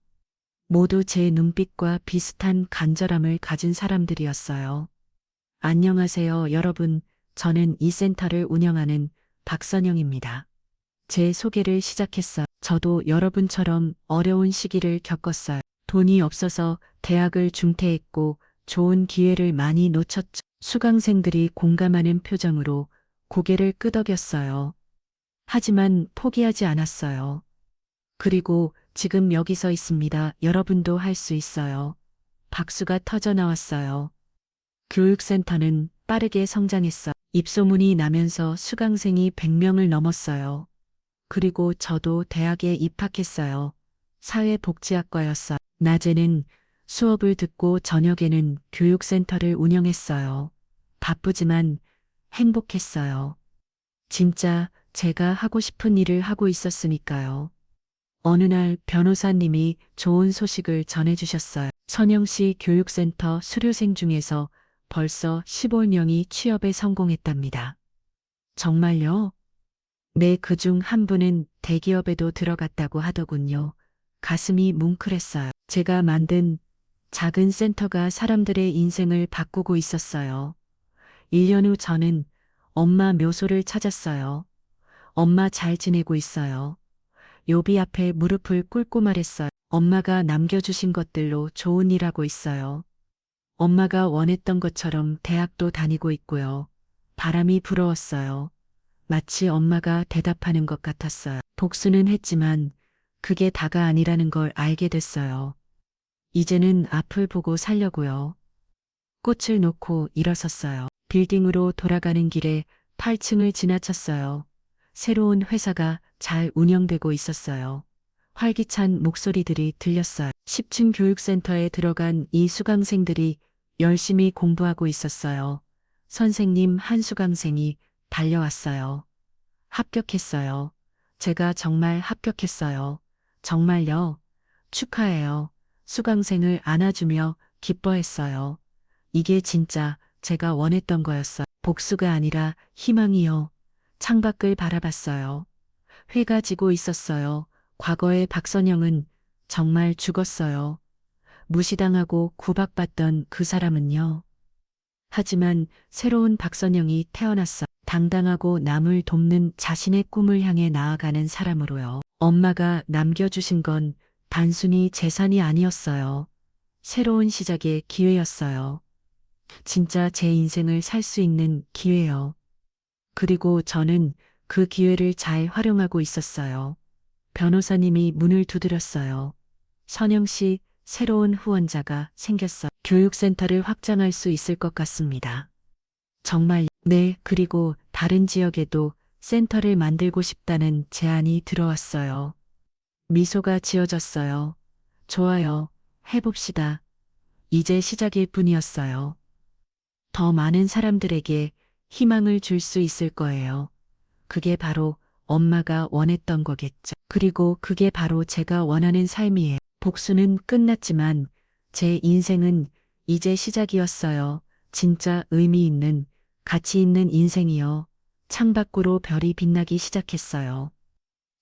모두 제 눈빛과 비슷한 간절함을 가진 사람들이었어요. 안녕하세요, 여러분. 저는 이 센터를 운영하는 박선영입니다. 제 소개를 시작했어요. 저도 여러분처럼 어려운 시기를 겪었어요. 돈이 없어서 대학을 중퇴했고 좋은 기회를 많이 놓쳤죠. 수강생들이 공감하는 표정으로 고개를 끄덕였어요. 하지만 포기하지 않았어요. 그리고 지금 여기 서 있습니다. 여러분도 할 수 있어요. 박수가 터져 나왔어요. 교육센터는 빠르게 성장했어. 입소문이 나면서 수강생이 100명을 넘었어요. 그리고 저도 대학에 입학했어요. 사회복지학과였어요. 낮에는 수업을 듣고 저녁에는 교육센터를 운영했어요. 바쁘지만 행복했어요. 진짜 제가 하고 싶은 일을 하고 있었으니까요. 어느 날 변호사님이 좋은 소식을 전해주셨어요. 선영시 교육센터 수료생 중에서 벌써 15명이 취업에 성공했답니다. 정말요? 네, 그중 한 분은 대기업에도 들어갔다고 하더군요. 가슴이 뭉클했어요. 제가 만든 작은 센터가 사람들의 인생을 바꾸고 있었어요. 1년 후 저는 엄마 묘소를 찾았어요. 엄마 잘 지내고 있어요. 요비 앞에 무릎을 꿇고 말했어요. 엄마가 남겨주신 것들로 좋은 일 하고 있어요. 엄마가 원했던 것처럼 대학도 다니고 있고요. 바람이 불어왔어요. 마치 엄마가 대답하는 것 같았어요. 복수는 했지만 그게 다가 아니라는 걸 알게 됐어요. 이제는 앞을 보고 살려고요. 꽃을 놓고 일어섰어요. 빌딩으로 돌아가는 길에 8층을 지나쳤어요. 새로운 회사가 잘 운영되고 있었어요. 활기찬 목소리들이 들렸어요. 10층 교육센터에 들어간 이 수강생들이 열심히 공부하고 있었어요. 선생님 한 수강생이 달려왔어요. 합격했어요. 제가 정말 합격했어요. 정말요. 축하해요. 수강생을 안아주며 기뻐했어요. 이게 진짜 제가 원했던 거였어요. 복수가 아니라 희망이요. 창밖을 바라봤어요. 해가 지고 있었어요. 과거의 박선영은 정말 죽었어요. 무시당하고 구박받던 그 사람은요. 하지만 새로운 박선영이 태어났어. 당당하고 남을 돕는 자신의 꿈을 향해 나아가는 사람으로요. 엄마가 남겨주신 건 단순히 재산이 아니었어요. 새로운 시작의 기회였어요. 진짜 제 인생을 살 수 있는 기회요. 그리고 저는 그 기회를 잘 활용하고 있었어요. 변호사님이 문을 두드렸어요. 선영 씨, 새로운 후원자가 생겼어. 교육센터를 확장할 수 있을 것 같습니다. 정말, 네, 그리고 다른 지역에도 센터를 만들고 싶다는 제안이 들어왔어요. 미소가 지어졌어요. 좋아요. 해봅시다. 이제 시작일 뿐이었어요. 더 많은 사람들에게 희망을 줄 수 있을 거예요. 그게 바로 엄마가 원했던 거겠죠. 그리고 그게 바로 제가 원하는 삶이에요. 복수는 끝났지만 제 인생은 이제 시작이었어요. 진짜 의미 있는, 가치 있는 인생이요. 창밖으로 별이 빛나기 시작했어요.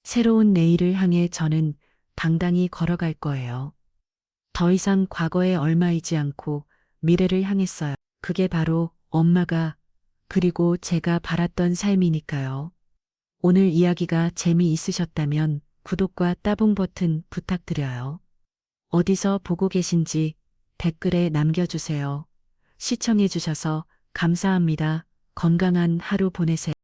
새로운 내일을 향해 저는 당당히 걸어갈 거예요. 더 이상 과거에 얽매이지 않고 미래를 향했어요. 그게 바로 엄마가 그리고 제가 바랐던 삶이니까요. 오늘 이야기가 재미있으셨다면 구독과 따봉 버튼 부탁드려요. 어디서 보고 계신지 댓글에 남겨주세요. 시청해주셔서 감사합니다. 건강한 하루 보내세요.